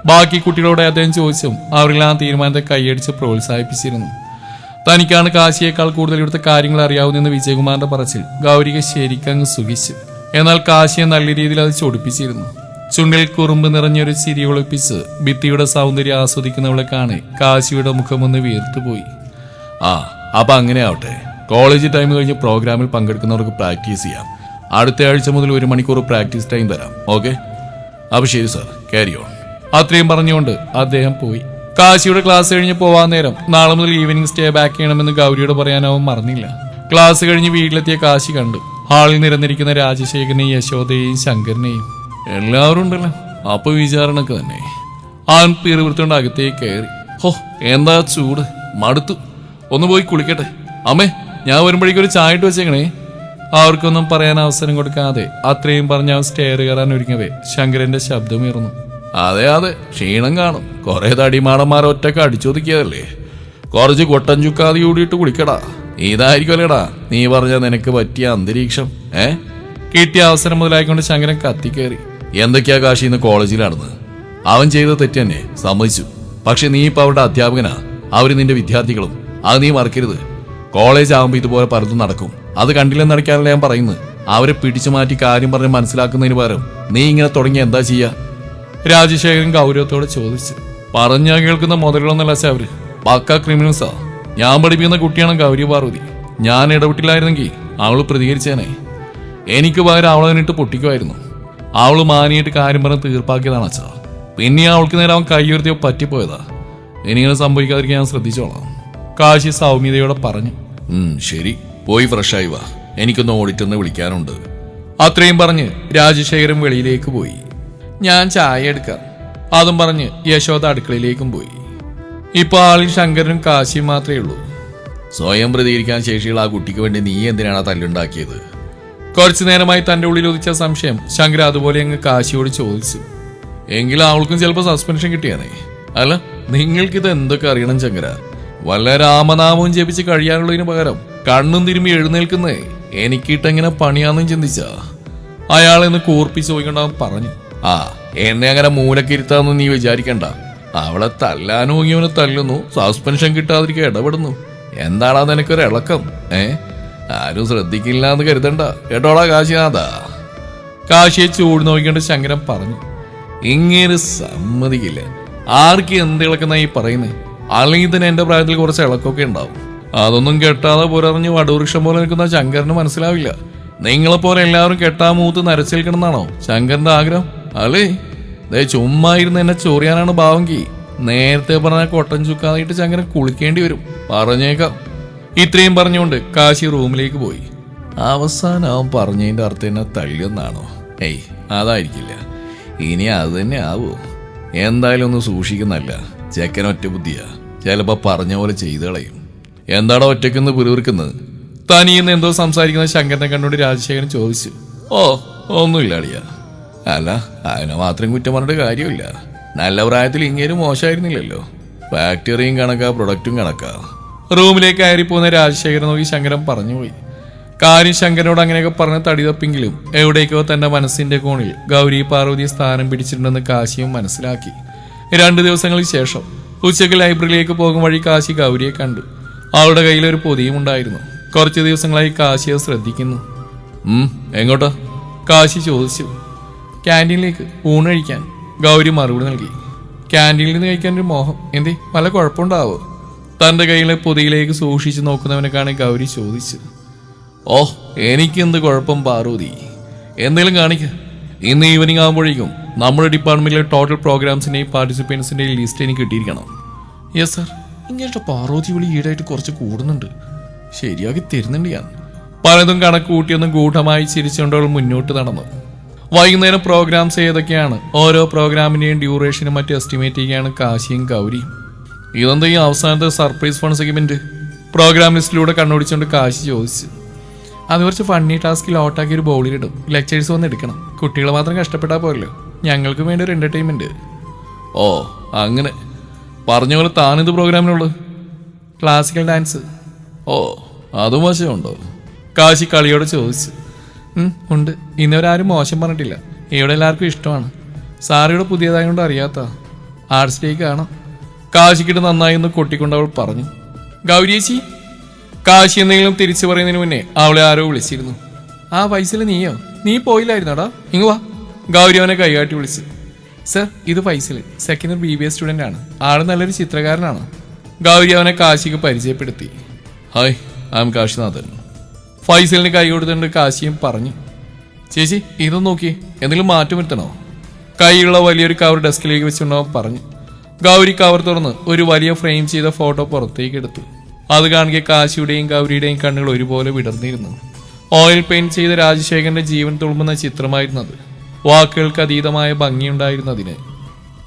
ബാക്കി കുട്ടികളോട് അദ്ദേഹം ചോദിച്ചും അവരെല്ലാം ആ തീരുമാനത്തെ കൈയടിച്ച് പ്രോത്സാഹിപ്പിച്ചിരുന്നു. തനിക്കാണ് കാശിയേക്കാൾ കൂടുതൽ ഇവിടുത്തെ കാര്യങ്ങൾ അറിയാവുന്നെന്ന് വിജയകുമാറിന്റെ പറച്ചിൽ ഗൗരിക്ക് ശരിക്കങ്ങ് സുഖിച്ചു. എന്നാൽ കാശിയെ നല്ല രീതിയിൽ അത് ചൊടിപ്പിച്ചിരുന്നു. ചുണ്ടിൽ കുറുമ്പ് നിറഞ്ഞൊരു ചിരി ഒളിപ്പിച്ച് ഭിത്തിയുടെ സൗന്ദര്യം ആസ്വദിക്കുന്നവളെ കാണെ കാശിയുടെ മുഖമൊന്ന് വീർത്തുപോയി. അപ്പൊ അങ്ങനെ ആവട്ടെ. കോളേജ് ടൈം കഴിഞ്ഞ് പ്രോഗ്രാമിൽ പങ്കെടുക്കുന്നവർക്ക് പ്രാക്ടീസ് ചെയ്യാം. അടുത്ത ആഴ്ച മുതൽ 1 മണിക്കൂർ പ്രാക്ടീസ് ടൈം തരാം. ഓക്കെ? അപ്പൊ ശരി സാർ, ക്യാരി ഓൺ. അത്രയും പറഞ്ഞുകൊണ്ട് അദ്ദേഹം പോയി. കാശിയുടെ ക്ലാസ് കഴിഞ്ഞ് പോവാൻ നേരം നാളെ മുതൽ ഈവനിങ് സ്റ്റേ ബാക്ക് ചെയ്യണമെന്ന് ഗൗരിയോട് പറയാനാവും മറന്നില്ല. ക്ലാസ് കഴിഞ്ഞ് വീട്ടിലെത്തിയ കാശി കണ്ടു ഹാളിൽ നിരന്നിരിക്കുന്ന രാജശേഖരനെയും യശോദയെയും ശങ്കരനെയും. എല്ലാവരും ഉണ്ടല്ലോ. അപ്പൊ വിചാരണക്ക് തന്നെ. ആൻ പിറുവിറുത്തോണ്ട് അകത്തേക്ക് കയറി. ഹോ, എന്താ ചൂട്, മടുത്തു. ഒന്ന് പോയി കുളിക്കട്ടെ. അമ്മേ, ഞാൻ വരുമ്പോഴേക്കൊരു ചായ ഇട്ട് വെച്ചേക്കണേ. അവർക്കൊന്നും പറയാൻ അവസരം കൊടുക്കാതെ അത്രയും പറഞ്ഞ് അവൻ സ്റ്റെയർ കയറാൻ ഒരുങ്ങവേ ശങ്കരന്റെ ശബ്ദമുയർന്നു. അതെ, ക്ഷീണം കാണും. കുറെ തടിമാടന്മാർ ഒറ്റക്ക് അടിച്ചൊതുക്കിയതല്ലേ. കുറച്ച് കൊട്ടൻ ചുക്കാതി കൂടിയിട്ട് കുളിക്കടാ. ഇതായിരിക്കുമല്ലേടാ നീ പറഞ്ഞ നിനക്ക് പറ്റിയ അന്തരീക്ഷം. കിട്ടിയ അവസരം മുതലായിക്കൊണ്ട് ശങ്കരൻ കത്തിക്കയറി. എന്തൊക്കെയാ കാശി ഇന്ന് കോളേജിലാണെന്ന്? അവൻ ചെയ്ത തെറ്റ് തന്നെ സമ്മതിച്ചു. പക്ഷെ നീ ഇപ്പൊ അവരുടെ അധ്യാപകനാ. അവര് നിന്റെ വിദ്യാർത്ഥികളും. അത് നീ മറക്കരുത്. കോളേജ് ആകുമ്പോൾ ഇതുപോലെ പലതും നടക്കും. അത് കണ്ടില്ലെന്നടക്കാനല്ല ഞാൻ പറയുന്നത്. അവരെ പിടിച്ചു മാറ്റി കാര്യം പറഞ്ഞ് മനസ്സിലാക്കുന്നതിന് പകരം നീ ഇങ്ങനെ തുടങ്ങി എന്താ ചെയ്യാ? രാജശേഖരൻ ഗൗരവത്തോടെ ചോദിച്ചു. പറഞ്ഞാ കേൾക്കുന്ന മുതലുകളൊന്നല്ല അവര്. പക്ക ക്രിമിനൽസാ. ഞാൻ പഠിപ്പിക്കുന്ന കുട്ടിയാണ് ഗൗരി പാർവതി. ഞാൻ ഇടപെട്ടില്ലായിരുന്നെങ്കിൽ അവള് പ്രതികരിച്ചേനെ. എനിക്ക് പകരം അവളതിനിട്ട് പൊട്ടിക്കുമായിരുന്നു. അവള് മാനിയിട്ട് കാര്യം പറഞ്ഞ് തീർപ്പാക്കിയതാണ് അച്ഛാ. പിന്നെ അവൾക്ക് നേരെ അവൻ കൈയുയർത്തിയോ പറ്റിപ്പോയതാ. ഇനിങ്ങനെ സംഭവിക്കാതിരിക്കാൻ ഞാൻ ശ്രദ്ധിച്ചോളാം, കാശി സൗമ്യതയോടെ പറഞ്ഞു. ശരി, പോയി ഫ്രഷായി വാ. എനിക്കൊന്ന് ഓടിറ്റൊന്ന് വിളിക്കാനുണ്ട്. അത്രയും പറഞ്ഞ് രാജശേഖരൻ വെളിയിലേക്ക് പോയി. ഞാൻ ചായ എടുക്കാം, അതും പറഞ്ഞ് യശോദ അടുക്കളയിലേക്കും പോയി. ഇപ്പൊ ആളിൽ ശങ്കരനും കാശിയും മാത്രമേ ഉള്ളൂ. സ്വയം പ്രതികരിക്കാൻ ശേഷിയുള്ള ആ കുട്ടിക്ക് വേണ്ടി നീ എന്തിനാണ് തല്ലുണ്ടാക്കിയത്? കുറച്ചു നേരമായി തന്റെ ഉള്ളിൽ ഉദിച്ച സംശയം ശങ്കർ അതുപോലെ അങ്ങ് കാശിയോട് ചോദിച്ചു. എങ്കിലും അവൾക്കും ചിലപ്പോൾ സസ്പെൻഷൻ കിട്ടിയാനേ. അല്ല, നിങ്ങൾക്കിത് എന്തൊക്കെ അറിയണം ശങ്കര? വല്ല രാമനാമവും ജപിച്ച് കഴിയാനുള്ളതിന് പകരം കണ്ണും തിരുമ്പി എഴുന്നേൽക്കുന്നേ എനിക്കിട്ടെങ്ങനെ പണിയാന്നും ചിന്തിച്ചാ? അയാളെന്ന് കൂർപ്പിച്ച് ചോദിക്കണ്ടാവും പറഞ്ഞു. എന്നെ അങ്ങനെ മൂലക്കിരുത്താന്ന് നീ വിചാരിക്കണ്ട. അവളെ തല്ലാനോങ്ങിയവനെ തല്ലുന്നു, സസ്പെൻഷൻ കിട്ടാതിരിക്കാൻ ഇടപെടുന്നു. എന്താടാ നിനക്കൊരു ഇളക്കം? ആരും ശ്രദ്ധിക്കില്ല എന്ന് കരുതണ്ട കേട്ടോടാ കാശിനാഥ. കാശിയെ ചൂട് നോക്കിക്കൊണ്ട് ശങ്കരൻ പറഞ്ഞു. ഇങ്ങനെ സമ്മതിക്കില്ല. ആർക്ക് എന്ത് ഇളക്കുന്ന ഈ പറയുന്നത്? അല്ലെങ്കിൽ തന്നെ എന്റെ പ്രായത്തിൽ കുറച്ച് ഇളക്കൊക്കെ ഉണ്ടാവും. അതൊന്നും കെട്ടാതെ പുരറിഞ്ഞ് വടവൃക്ഷം പോലെ നിൽക്കുന്ന ശങ്കരന് മനസ്സിലാവില്ല. നിങ്ങളെപ്പോലെ എല്ലാവരും കെട്ടാമൂത്ത് നരച്ചേൽക്കണമെന്നാണോ ശങ്കരന്റെ ആഗ്രഹം? അല്ലേ? ചുമ്മാ ഇരുന്ന് എന്നെ ചൊറിയാനാണ് ഭാവങ്കി. നേരത്തെ പറഞ്ഞ കൊട്ടൻ ചുക്കാനായിട്ട് ശങ്കരൻ കുളിക്കേണ്ടി വരും, പറഞ്ഞേക്കാം. ഇത്രയും പറഞ്ഞുകൊണ്ട് കാശി റൂമിലേക്ക് പോയി. അവസാനം അവൻ പറഞ്ഞതിന്റെ അർത്ഥം എന്നെ തള്ളിയൊന്നാണോ? ഏയ്, അതായിരിക്കില്ല. ഇനി അത് തന്നെ ആവോ? എന്തായാലും ഒന്ന് സൂക്ഷിക്കുന്നല്ല. ചെക്കൻ ഒറ്റ ബുദ്ധിയാ, ചിലപ്പോ പറഞ്ഞ പോലെ ചെയ്തു കളയും. എന്താടോ ഒറ്റയ്ക്കൊന്ന് പിറുവിറുക്കുന്നത്? തനിയെന്ന് എന്തോ സംസാരിക്കുന്ന ശങ്കരനെ കണ്ടുകൊണ്ട് രാജശേഖരൻ ചോദിച്ചു. ഓ, ഒന്നുമില്ല അളിയ. അല്ല, അതിനെ മാത്രം കുറ്റം പറഞ്ഞിട്ട് കാര്യമില്ല. നല്ല പ്രായത്തിൽ ഇങ്ങേരും മോശമായിരുന്നില്ലല്ലോ. ഫാക്ടറിയും കണക്കാ, പ്രൊഡക്റ്റും കണക്കാ. റൂമിലേക്ക് കയറി പോകുന്ന രാജശേഖരൻ നോക്കി ശങ്കരൻ പറഞ്ഞുപോയി. കാര്യം ശങ്കരനോട് അങ്ങനെയൊക്കെ പറഞ്ഞ് തടി തപ്പിങ്കിലും എവിടേക്കോ തന്റെ മനസ്സിന്റെ കോണിൽ ഗൗരി പാർവതി സ്ഥാനം പിടിച്ചിട്ടുണ്ടെന്ന് കാശിയും മനസ്സിലാക്കി. 2 ദിവസങ്ങൾക്ക് ശേഷം ഉച്ചയ്ക്ക് ലൈബ്രറിയിലേക്ക് പോകും വഴി കാശി ഗൗരിയെ കണ്ടു. അവളുടെ കയ്യിൽ ഒരു പൊതിയും ഉണ്ടായിരുന്നു. കുറച്ച് ദിവസങ്ങളായി കാശിയെ ശ്രദ്ധിക്കുന്നു. എങ്ങോട്ടാ? കാശി ചോദിച്ചു. ക്യാൻറ്റീനിലേക്ക് ഊണ് കഴിക്കാൻ, ഗൗരി മറുപടി നൽകി. ക്യാൻറ്റീനിൽ നിന്ന് കഴിക്കാൻ ഒരു മോഹം. എന്തേ, വല്ല കുഴപ്പമുണ്ടാവോ? തന്റെ കയ്യിലെ പൊതിയിലേക്ക് സൂക്ഷിച്ചു നോക്കുന്നവനെ കാണി ഗൗരി ചോദിച്ചു. ഓ, എനിക്കെന്ത് കുഴപ്പം പാർവതി, എന്തെങ്കിലും കാണിക്ക. ഇന്ന് ഈവനിങ് ആകുമ്പോഴേക്കും നമ്മുടെ ഡിപ്പാർട്ട്മെന്റിലെ ടോട്ടൽ പ്രോഗ്രാംസിന്റെയും പാർട്ടിസിപ്പൻസിന്റെയും ലിസ്റ്റ് എനിക്ക് കിട്ടിയിരിക്കണം. Yes sir. ഇങ്ങനത്തെ പാർവതി വിളി ഈടായിട്ട് കുറച്ച് കൂടുന്നുണ്ട്, ശരിയാക്കി തരുന്നുണ്ട് ഞാൻ. പലതും കണക്ക് കൂട്ടിയൊന്നും ഗൂഢമായി ചിരിച്ചുകൊണ്ടവൾ മുന്നോട്ട് നടന്നു. വൈകുന്നേരം പ്രോഗ്രാംസ് ഏതൊക്കെയാണ്, ഓരോ പ്രോഗ്രാമിന്റെയും ഡ്യൂറേഷനും മറ്റും എസ്റ്റിമേറ്റ് ചെയ്യുകയാണ് കാശിയും ഗൗരിയും. ഇതെന്താ ഈ അവസാനത്തെ സർപ്രൈസ് ഫണ്ട് സെഗ്മെന്റ്? പ്രോഗ്രാം ലിസ്റ്റിലൂടെ കണ്ണോടിച്ചുകൊണ്ട് കാശി ചോദിച്ചു. അത് കുറച്ച് ഫണ്ണി ടാസ്കിൽ ഔട്ടാക്കി ഒരു ബോളിലിടും. ലെക്ചേഴ്സ് വന്ന് എടുക്കണം. കുട്ടികൾ മാത്രം കഷ്ടപ്പെട്ടാൽ പോരല്ലോ, ഞങ്ങൾക്ക് വേണ്ടി ഒരു എന്റർടൈൻമെന്റ്. ഓ, അങ്ങനെ പറഞ്ഞ പോലെ താനിത് പ്രോഗ്രാമിനുള്ളത്? Classical dance. ഓ, അതും വശമുണ്ടോ? കാശി കളിയോടെ ചോദിച്ചു. ഉണ്ട്. ഇന്നവരാരും മോശം പറഞ്ഞിട്ടില്ല. ഇവിടെ എല്ലാവർക്കും ഇഷ്ടമാണ്. സാറിയുടെ പുതിയതായതുകൊണ്ട് അറിയാത്ത ആർട്സ് ഡേക്ക് കാണാം. കാശിക്കിട്ട് നന്നായി ഒന്ന് കൊട്ടിക്കൊണ്ടവൾ പറഞ്ഞു. ഗൗരിയേച്ചി. കാശി എന്തെങ്കിലും തിരിച്ചു പറയുന്നതിന് മുന്നേ അവളെ ആരോ വിളിച്ചിരുന്നു. ആ ഫൈസൽ, നീയോ? നീ പോയില്ലായിരുന്നോടാ? ഇങ്ങ് വാ. ഗൗരി അവനെ കൈകാട്ടി വിളിച്ചു. സർ, ഇത് Faisal, second year BBA student ആണ്. ആള് നല്ലൊരു ചിത്രകാരനാണ്. ഗൗരി അവനെ കാശിക്ക് പരിചയപ്പെടുത്തി. Hi, I am Kashinathan. ഫൈസലിന് കൈ കൊടുത്തുകൊണ്ട് കാശിയും പറഞ്ഞു. ചേച്ചി, ഇതൊന്നും നോക്കിയേ, എന്തെങ്കിലും മാറ്റം വരുത്തണോ? കൈയുള്ള വലിയൊരു കവർ ഡെസ്കിലേക്ക് വെച്ചുകൊണ്ടവൻ പറഞ്ഞു. ഗൗരി കവർ തുറന്ന് ഒരു വലിയ ഫ്രെയിം ചെയ്ത ഫോട്ടോ പുറത്തേക്ക് എടുത്തു. അത് കാണുക കാശിയുടെയും ഗൗരിയുടെയും കണ്ണുകൾ ഒരുപോലെ വിടർന്നിരുന്നു. ഓയിൽ പെയിന്റ് ചെയ്ത രാജശേഖരന്റെ ജീവൻ തുളുമ്പുന്ന ചിത്രമായിരുന്നത്. വാക്കുകൾക്ക് അതീതമായ ഭംഗിയുണ്ടായിരുന്നതിന്.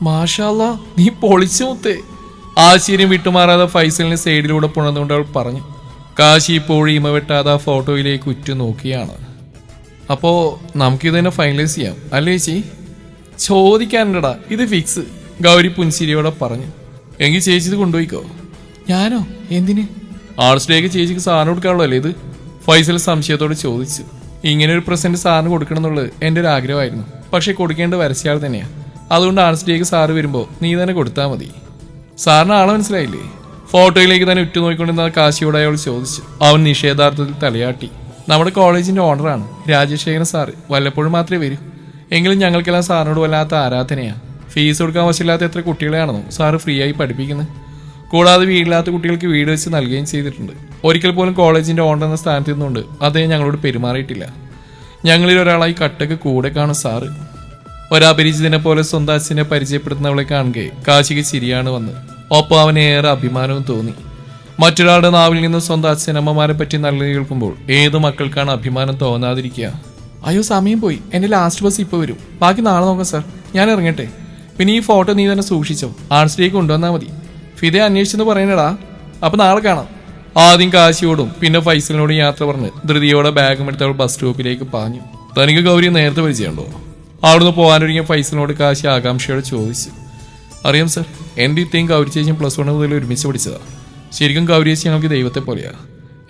മാഷാ അല്ലാ, നീ പൊളിച്ചു മുത്തേ. ആശ്ചര്യം വിട്ടുമാറാതെ ഫൈസലിന് സൈഡിലൂടെ പുണർന്നുകൊണ്ട് അവൾ പറഞ്ഞു. കാശി ഇപ്പോഴും ഇമ വെട്ടാതെ ആ ഫോട്ടോയിലേക്ക് ഉറ്റു നോക്കിയാണ്. അപ്പോ നമുക്കിത് തന്നെ ഫൈനലൈസ് ചെയ്യാം അല്ലേ ചേച്ചി? ചോദിക്കാനുണ്ടടാ, ഇത് ഫിക്സ്. ഗൗരി പുൻസിരിയോടെ പറഞ്ഞു. എങ്കിൽ ചേച്ചി ഇത് കൊണ്ടുപോയിക്കോ. ഞാനോ? എന്തിന്? ആർട്സ് ഡേക്ക് ചേച്ചിക്ക് സാറിന് കൊടുക്കാനുള്ളൂ അല്ലേ ഇത്? ഫൈസൽ സംശയത്തോട് ചോദിച്ചു. ഇങ്ങനെ ഒരു പ്രസന്റ് സാറിന് കൊടുക്കണം എന്നുള്ളത് എൻ്റെ ഒരു ആഗ്രഹമായിരുന്നു. പക്ഷെ കൊടുക്കേണ്ട വരച്ചയാൾ തന്നെയാ. അതുകൊണ്ട് ആർട്സ് ഡേക്ക് സാറ് വരുമ്പോൾ നീ തന്നെ കൊടുത്താൽ മതി. സാറിന് ആളെ മനസ്സിലായില്ലേ? ഫോട്ടോയിലേക്ക് തന്നെ ഉറ്റുനോക്കിക്കൊണ്ടിരുന്ന കാശിയോട് അയാൾ ചോദിച്ചു. അവൻ നിഷേധാർത്ഥത്തിൽ തലയാട്ടി. നമ്മുടെ കോളേജിന്റെ ഓണറാണ് രാജശേഖരൻ സാറ്. വല്ലപ്പോഴും മാത്രമേ വരൂ. എങ്കിലും ഞങ്ങൾക്കെല്ലാം സാറിനോട് വല്ലാത്ത ആരാധനയാണ്. ഫീസ് കൊടുക്കാൻ ആവശ്യമില്ലാത്ത എത്ര കുട്ടികളെയാണെന്നോ സാറ് ഫ്രീ ആയി പഠിപ്പിക്കുന്നത്. കൂടാതെ വീടില്ലാത്ത കുട്ടികൾക്ക് വീട് വെച്ച് നൽകുകയും ചെയ്തിട്ടുണ്ട്. ഒരിക്കൽ പോലും കോളേജിന്റെ ഓണർ എന്ന സ്ഥാനത്ത് നിന്നുകൊണ്ട് അദ്ദേഹം ഞങ്ങളോട് പെരുമാറിയിട്ടില്ല. ഞങ്ങളിൽ ഒരാളായി കട്ടക്ക് കൂടെ കാണും സാറ്. ഒരപരിചിതനെ പോലെ സ്വന്തം അച്ഛനെ പരിചയപ്പെടുത്തുന്നവളെ കാണുകയെ കാശിക്ക് ചിരിയാണ് വന്ന്. ഒപ്പം അവന് ഏറെ അഭിമാനവും തോന്നി. മറ്റൊരാളുടെ നാവിൽ നിന്ന് സ്വന്തം അച്ഛനമ്മമാരെ പറ്റി നല്ലത് കേൾക്കുമ്പോൾ ഏത് മക്കൾക്കാണ് അഭിമാനം തോന്നാതിരിക്കുക? അയ്യോ, സമയം പോയി. എൻ്റെ ലാസ്റ്റ് ബസ് ഇപ്പോൾ വരും. ബാക്കി നാളെ നോക്കാം സാർ. ഞാൻ ഇറങ്ങട്ടെ. പിന്നെ ഈ ഫോട്ടോ നീ തന്നെ സൂക്ഷിച്ചോ. ആർട്സ് ഡേക്ക് കൊണ്ടുവന്നാൽ മതി. ഫിദെ അന്വേഷിച്ചെന്ന് പറയണടാ. അപ്പം നാളെ കാണാം. ആദ്യം കാശിയോടും പിന്നെ ഫൈസലിനോടും യാത്ര പറഞ്ഞ് ധൃതിയോടെ ബാഗും എടുത്ത് അവൾ ബസ് സ്റ്റോപ്പിലേക്ക് പാഞ്ഞു. തനിക്ക് ഗൗരിയെ നേരത്തെ പരിചയമുണ്ടോ? അവിടുന്ന് പോകാനൊരുങ്ങിയ ഫൈസലിനോട് കാശി ആകാംക്ഷയോടെ ചോദിച്ചു. അറിയാം സർ, എൻ്റെ ഇത്തയും ഗൗരി ചേച്ചിയും +1 മുതൽ ഒരുമിച്ച് പഠിച്ചതാണ്. ശരിക്കും ഗൗരി ചേച്ചി ഞങ്ങൾക്ക് ദൈവത്തെ പോലെയാണ്.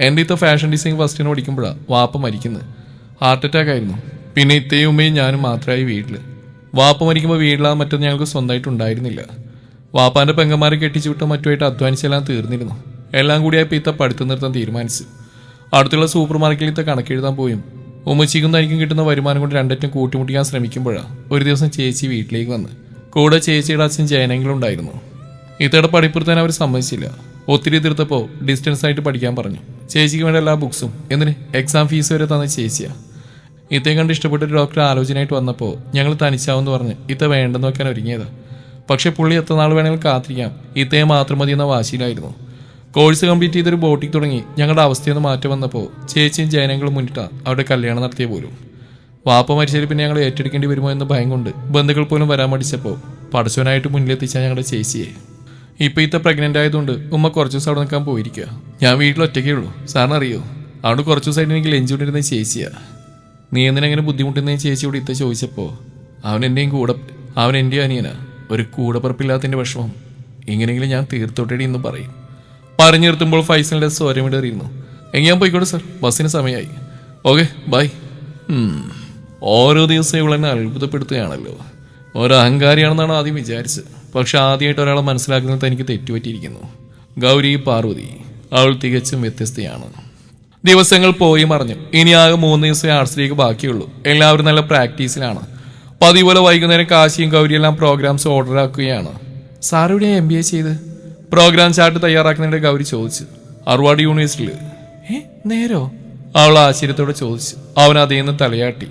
എൻ്റെ ഇത്ത ഫാഷൻ ഡിസൈൻ ഫസ്റ്റിന് പഠിക്കുമ്പോഴാണ് വാപ്പ മരിക്കുന്നത്. ഹാർട്ട് അറ്റാക്ക് ആയിരുന്നു. പിന്നെ ഇത്തയും ഉമ്മയും ഞാനും മാത്രമായി വീട്ടിൽ. വാപ്പ മരിക്കുമ്പോൾ വീട്ടിലാതെ മറ്റൊന്നും ഞങ്ങൾക്ക് സ്വന്തമായിട്ടുണ്ടായിരുന്നില്ല. വാപ്പാൻ്റെ പെങ്ങന്മാരെ കെട്ടിച്ചു വിട്ട് മറ്റുമായിട്ട് അധ്വാനിച്ചെല്ലാം തീർന്നിരുന്നു. എല്ലാം കൂടിയായപ്പോൾ ഇത്ത പഠിത്തം നിർത്താൻ തീരുമാനിച്ചു. അടുത്തുള്ള സൂപ്പർ മാർക്കറ്റിൽ ഇത്ത കണക്കെഴുതാൻ പോയും ഉമ്മച്ചിക്കും തനിക്കും കിട്ടുന്ന വരുമാനം കൊണ്ട് രണ്ടറ്റും കൂട്ടിമുട്ടിക്കാൻ ശ്രമിക്കുമ്പോഴാണ് ഒരു ദിവസം ചേച്ചി വീട്ടിലേക്ക് വന്ന്. കൂടെ ചേച്ചിയുടെ അച്ഛൻ ജയനെങ്കിലുണ്ടായിരുന്നു. ഇത്തയുടെ പഠിപ്പുറത്താൻ അവർ സമ്മതിച്ചില്ല. ഒത്തിരി എതിർത്തപ്പോൾ ഡിസ്റ്റൻസ് ആയിട്ട് പഠിക്കാൻ പറഞ്ഞു. ചേച്ചിക്ക് വേണ്ട എല്ലാ ബുക്സും എന്തിന് എക്സാം ഫീസ് വരെ തന്ന ചേച്ചിയാ. ഇത്തേ കണ്ട് ഇഷ്ടപ്പെട്ട ഒരു ഡോക്ടർ ആലോചനയായിട്ട് വന്നപ്പോൾ ഞങ്ങൾ തനിച്ചാവെന്ന് പറഞ്ഞ് ഇത്ത വേണ്ടെന്ന് വെക്കാൻ ഒരുങ്ങിയതാ. പക്ഷെ പുള്ളി എത്ര നാൾ വേണമെങ്കിലും കാത്തിരിക്കാം, ഇത്തയെ മാത്രം മതി എന്ന വാശിയിലായിരുന്നു. കോഴ്സ് കംപ്ലീറ്റ് ചെയ്തൊരു ബോട്ടിക് തുടങ്ങി ഞങ്ങളുടെ അവസ്ഥയൊന്ന് മാറ്റം വന്നപ്പോൾ ചേച്ചിയും ജയനങ്ങളും മുന്നിട്ടാണ് അവരുടെ കല്യാണം നടത്തിയ പോലും. വാപ്പ മരിച്ചതിൽ പിന്നെ ഞങ്ങൾ ഏറ്റെടുക്കേണ്ടി വരുമോ എന്ന ഭയം കൊണ്ട് ബന്ധുക്കൾ പോലും വരാൻ മടിച്ചപ്പോൾ പടച്ചവനായിട്ട് മുന്നിലെത്തിച്ച ഞങ്ങളുടെ ചേച്ചിയെ. ഇപ്പം ഇത്ത പ്രഗ്നന്റ് ആയതുകൊണ്ട് ഉമ്മ കുറച്ച് ദിവസം അവിടെ നിൽക്കാൻ പോയിരിക്കുക. ഞാൻ വീട്ടിൽ ഒറ്റയ്ക്കേ ഉള്ളൂ, സാറിന് അറിയോ. അതുകൊണ്ട് കുറച്ച് ദിവസമായിട്ട് എനിക്ക് ലഞ്ച് കൊണ്ടിരുന്ന ചേച്ചിയാ. നീ എന്തിനെങ്ങനെ ബുദ്ധിമുട്ടുന്ന ചേച്ചിയോട് ഇത്ത ചോദിച്ചപ്പോൾ അവൻ എൻ്റെ അനിയനാ. ഒരു കൂടപ്പറപ്പില്ലാത്തതിൻ്റെ വിഷമം ഇങ്ങനെയെങ്കിലും ഞാൻ തീർത്തോട്ടേടി എന്ന് പറയും. പറഞ്ഞു നിർത്തുമ്പോൾ ഫൈസലിന്റെ സ്വരമിടറിയിരുന്നു. എങ്കിൽ ഞാൻ പോയിക്കോട്ടെ സാർ, ബസ്സിന് സമയമായി. Okay bye. ഓരോ ദിവസവും ഇവളെന്നെ അത്ഭുതപ്പെടുത്തുകയാണല്ലോ. ഒരു അഹങ്കാരിയാണെന്നാണ് ആദ്യം വിചാരിച്ചത്. പക്ഷെ ആദ്യമായിട്ട് ഒരാളെ മനസ്സിലാക്കുന്നത് എനിക്ക് തെറ്റുപറ്റിയിരിക്കുന്നു. ഗൗരി പാർവതി അവൾ തികച്ചും വ്യത്യസ്തയാണ്. ദിവസങ്ങൾ പോയി മറിഞ്ഞു. ഇനി ആകെ 3 ദിവസമേ ആർട്സിലേക്ക് ബാക്കിയുള്ളൂ. എല്ലാവരും നല്ല പ്രാക്ടീസിലാണ്. പതിപോലെ വൈകുന്നേരം കാശിയും ഗൗരിയെല്ലാം പ്രോഗ്രാംസ് ഓർഡർ ആക്കുകയാണ്. സാറിവിടെ MBA ചെയ്ത് പ്രോഗ്രാം ചാർട്ട് തയ്യാറാക്കുന്നതിന്റെ ഗൗരി ചോദിച്ചു. അർവാഡ് യൂണിവേഴ്സിറ്റിയിൽ. നേരോ? അവൾ ആശ്ചര്യത്തോടെ ചോദിച്ചു. അവൻ അതേന്ന് തലയാട്ടി.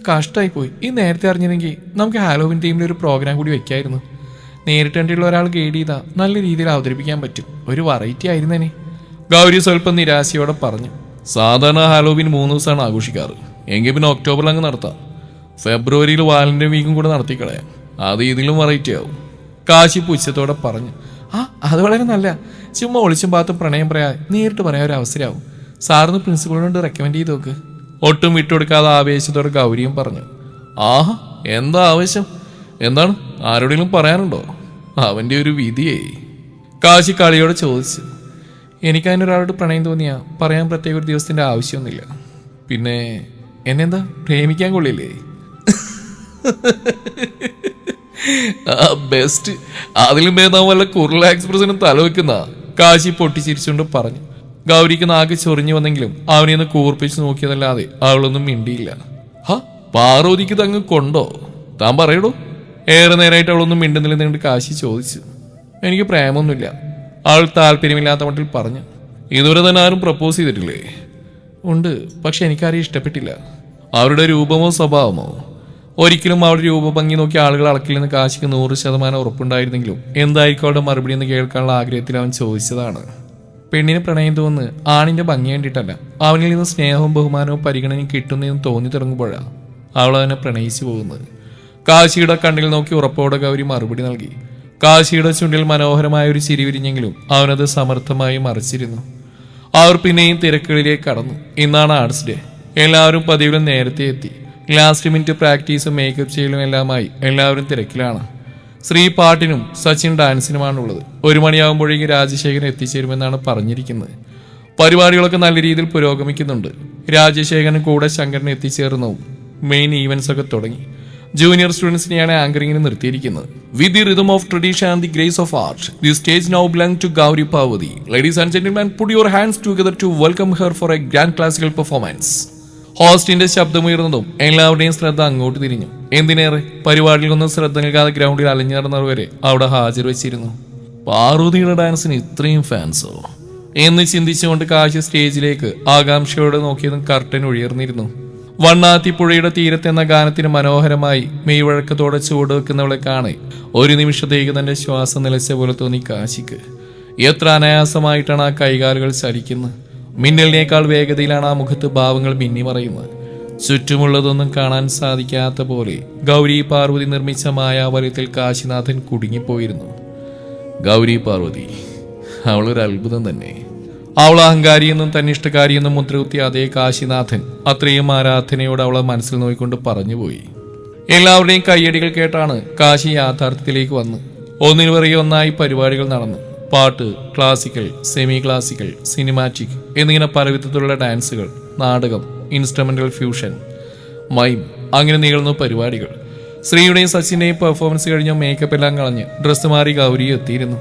കഷ്ടായി പോയി. ഈ നേരത്തെ അറിഞ്ഞിരുന്നെങ്കിൽ നമുക്ക് ഹാലോവിൻ ടീമിൽ ഒരു പ്രോഗ്രാം കൂടി വെക്കായിരുന്നു. നേരിട്ട് കണ്ടുള്ള ഒരാൾ ഗൈഡ് ചെയ്താൽ നല്ല രീതിയിൽ അവതരിപ്പിക്കാൻ പറ്റും. ഒരു വെറൈറ്റി ആയിരുന്നേനെ. ഗൗരി സ്വല്പം നിരാശയോടെ പറഞ്ഞു. സാധാരണ ഹാലോവിൻ 3 ദിവസമാണ് ആഘോഷിക്കാറ്. എങ്കിൽ പിന്നെ ഒക്ടോബറിൽ അങ്ങ് നടത്താം. ഫെബ്രുവരിയിൽ വാലന്റൈൻ വീക്കും കൂടെ നടത്തിക്കളയാം. അത് ഇതിലും വെറൈറ്റി ആവും. കാശി പുച്ഛത്തോടെ പറഞ്ഞു. അത് വളരെ നല്ല. ചുമ്മാ ഒളിച്ചും പാത്തും പ്രണയം നേരിട്ട് പറയാൻ ഒരു അവസരമാവും. സാറിന് പ്രിൻസിപ്പളിനോട് റെക്കമെൻഡ് ചെയ്ത് നോക്ക്. ഒട്ടും വിട്ടുകൊടുക്കാതെ ആവേശത്തോടെ ഗൗരിയും പറഞ്ഞു. ആഹാ, എന്താ ആവേശം? എന്താണ്, ആരോടെങ്കിലും പറയാനുണ്ടോ? അവന്റെ ഒരു വിധിയേ. കാശി കളിയോടെ ചോദിച്ചു. എനിക്കതിനൊരാളോട് പ്രണയം തോന്നിയാ പറയാൻ പ്രത്യേക ഒരു ദിവസത്തിന്റെ ആവശ്യമൊന്നുമില്ല. പിന്നെ എന്നെന്താ പ്രേമിക്കാൻ കൊള്ളില്ലേ? ബെസ്റ്റ്. അതിലും ഭേദം വല്ല കുർല എക്സ്പ്രസിനും തലവെക്കുന്ന. കാശി പൊട്ടിച്ചിരിച്ചുകൊണ്ട് പറഞ്ഞു. ഗൗരിക്ക് നാക്ക് ചൊറിഞ്ഞു വന്നെങ്കിലും അവനെയൊന്ന് കൂർപ്പിച്ച് നോക്കിയതല്ലാതെ അവളൊന്നും മിണ്ടിയില്ല. പാർവതിക്ക് തങ്ങ് കൊണ്ടോ? താൻ പറയടോ. ഏറെ നേരമായിട്ട് അവളൊന്നും മിണ്ടുന്നില്ലെന്നുകൊണ്ട് കാശി ചോദിച്ചു. എനിക്ക് പ്രേമൊന്നുമില്ല, അവൾ താല്പര്യമില്ലാത്ത മട്ടിൽ പറഞ്ഞു. ഇതുവരെ തന്നെ ആരും പ്രപ്പോസ് ചെയ്തിട്ടില്ലേ? ഉണ്ട്, പക്ഷെ എനിക്കാരെയും ഇഷ്ടപ്പെട്ടില്ല. അവരുടെ രൂപമോ സ്വഭാവമോ? ഒരിക്കലും അവളുടെ രൂപഭംഗി നോക്കി ആളുകൾ അളക്കില്ലെന്ന് കാശിക്ക് 100% ഉറപ്പുണ്ടായിരുന്നെങ്കിലും എന്തായിരിക്കും അവളുടെ മറുപടി എന്ന് കേൾക്കാനുള്ള ആഗ്രഹത്തിൽ അവൻ ചോദിച്ചതാണ്. പെണ്ണിന് പ്രണയം തോന്നുന്നത് ആണിന്റെ ഭംഗി കണ്ടിട്ടല്ല, അവനിൽ നിന്ന് സ്നേഹവും ബഹുമാനവും പരിഗണനയും കിട്ടുന്നതെന്ന് തോന്നി തുടങ്ങുമ്പോഴാണ് അവൾ അവനെ പ്രണയിച്ചു പോകുന്നത്. കാശിയുടെ കണ്ണിൽ നോക്കി ഉറപ്പോടെ ഗൗരി മറുപടി നൽകി. കാശിയുടെ ചുണ്ടിൽ മനോഹരമായ ഒരു ചിരി വിരിഞ്ഞെങ്കിലും അവനത് സമർത്ഥമായി മറിച്ചിരുന്നു. അവർ പിന്നെയും തിരക്കുകളിലേക്ക് കടന്നു. ഇന്നാണ് ആർട്സ് ഡേ. എല്ലാവരും പതിവിലും നേരത്തെ എത്തി. ലാസ്റ്റ് മിനിറ്റ് പ്രാക്ടീസും മേക്കപ്പ് ചെയ്യലും എല്ലാമായി എല്ലാവരും തിരക്കിലാണ്. ശ്രീ പാട്ടിനും സച്ചിൻ ഡാൻസിനുമാണുള്ളത്. 1 മണിയാകുമ്പോഴേക്കും രാജശേഖരൻ എത്തിച്ചേരുമെന്നാണ് പറഞ്ഞിരിക്കുന്നത്. പരിപാടികളൊക്കെ നല്ല രീതിയിൽ പുരോഗമിക്കുന്നുണ്ട്. രാജശേഖരൻ കൂടെ ശങ്കരൻ എത്തിച്ചേർന്നവും മെയിൻ ഈവൻസ് ഒക്കെ തുടങ്ങി. ജൂനിയർ സ്റ്റുഡൻസിനെയാണ് ആങ്കറിംഗിന് നിർത്തിയിരിക്കുന്നത്. With the rhythm of tradition and the grace of art, the stage now belong to Gauri Parvathi. Ladies and gentleman, put your hands together to welcome her for a grand classical performance. ഹോസ്റ്റിന്റെ ശബ്ദമുയർന്നതും എല്ലാവരുടെയും ശ്രദ്ധ അങ്ങോട്ട് തിരിഞ്ഞു. എന്തിനേറെ, പരിപാടിയിലൊന്നും ശ്രദ്ധ നൽകാതെ ഗ്രൗണ്ടിൽ അലഞ്ഞു നടന്നവർ വരെ അവിടെ ഹാജർ വെച്ചിരുന്നു. പാർവതിയുടെ ഡാൻസിന് ഇത്രയും ഫാൻസോ എന്ന് ചിന്തിച്ചുകൊണ്ട് കാശി സ്റ്റേജിലേക്ക് ആകാംക്ഷയോടെ നോക്കിയതും കർട്ടൻ ഉയർന്നിരുന്നു. വണ്ണാത്തിപ്പുഴയുടെ തീരത്തെന്ന ഗാനത്തിന് മനോഹരമായി മെയ്വഴക്കത്തോടെ ചൂട് വെക്കുന്നവളെ കാണെ ഒരു നിമിഷത്തേക്ക് തന്റെ ശ്വാസം നിലച്ച പോലെ തോന്നി കാശിക്ക്. എത്ര അനായാസമായിട്ടാണ് ആ കൈകാലുകൾ ചലിക്കുന്നത്. മിന്നലിനേക്കാൾ വേഗതയിലാണ് ആ മുഖത്ത് ഭാവങ്ങൾ മിന്നിമറയുന്നത്. ചുറ്റുമുള്ളതൊന്നും കാണാൻ സാധിക്കാത്ത പോലെ ഗൗരി പാർവതി നിർമ്മിച്ച മായാവലയത്തിൽ കാശിനാഥൻ കുടുങ്ങിപ്പോയിരുന്നു. ഗൗരി പാർവതി അവളൊരു അത്ഭുതം തന്നെ. അവൾ അഹങ്കാരിയെന്നും തന്നിഷ്ടകാരിയെന്നും മുദ്രകുത്തിയ അതേ കാശിനാഥൻ അത്രയും ആരാധനയോട് അവളെ മനസ്സിൽ നോക്കിക്കൊണ്ട് പറഞ്ഞുപോയി. എല്ലാവരുടെയും കയ്യടികൾ കേട്ടാണ് കാശി യാഥാർത്ഥ്യത്തിലേക്ക് വന്ന്. ഒന്നിനു പിറകെ ഒന്നായി പരിപാടികൾ നടന്നു. പാട്ട്, ക്ലാസിക്കൽ, സെമി ക്ലാസിക്കൽ, സിനിമാറ്റിക് എന്നിങ്ങനെ പലവിധത്തിലുള്ള ഡാൻസുകൾ, നാടകം, ഇൻസ്ട്രുമെന്റൽ ഫ്യൂഷൻ, മൈം, അങ്ങനെ നീളുന്നു പരിപാടികൾ. ശ്രീയുടെയും സച്ചിന്റെയും പെർഫോമൻസ് കഴിഞ്ഞ മേക്കപ്പ് എല്ലാം കളഞ്ഞ് ഡ്രസ്സ് മാറി ഗൗരി എത്തിയിരുന്നു.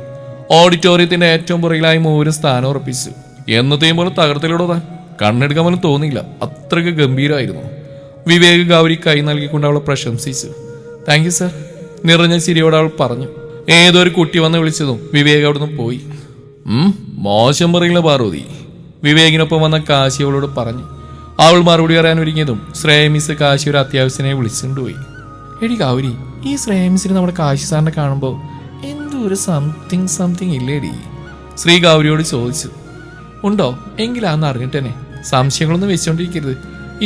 ഓഡിറ്റോറിയത്തിന്റെ ഏറ്റവും പുറകിലായി മൂവരും സ്ഥാനം ഉറപ്പിച്ചു. എന്നത്തെയും പോലെ തകർത്തിലൂടെ കണ്ണെടുക്കാൻ പോലും തോന്നിയില്ല, അത്രയ്ക്ക് ഗംഭീരമായിരുന്നു. വിവേക് ഗൗരി കൈ നൽകിക്കൊണ്ട് അവളെ പ്രശംസിച്ചു. താങ്ക് യു സർ, നിറഞ്ഞ ചിരിയോടെ അവൾ പറഞ്ഞു. ഏതൊരു കുട്ടി വന്ന് വിളിച്ചതും വിവേക് അവിടുന്ന് പോയി. മോശം പറയില്ല പാർവതി, വിവേകിനൊപ്പം വന്ന കാശി അവളോട് പറഞ്ഞു. അവൾ മറുപടി പറയാൻ ഒരുങ്ങിയതും ശ്രേയ മിസ് കാശി ഒരു അത്യാവശ്യത്തിനെ വിളിച്ചുകൊണ്ടുപോയി. എടി ഗൗരി, ഈ ശ്രേയ മിസ്സിന് നമ്മുടെ കാശി സാറിനെ കാണുമ്പോൾ എന്തോ ഒരു സംതിങ് ഇല്ലേടി? ശ്രീ ഗൗരിയോട് ചോദിച്ചു. ഉണ്ടോ? എങ്കിലാന്ന് അറിഞ്ഞിട്ടെന്നെ, സംശയങ്ങളൊന്നും വെച്ചുകൊണ്ടിരിക്കരുത്.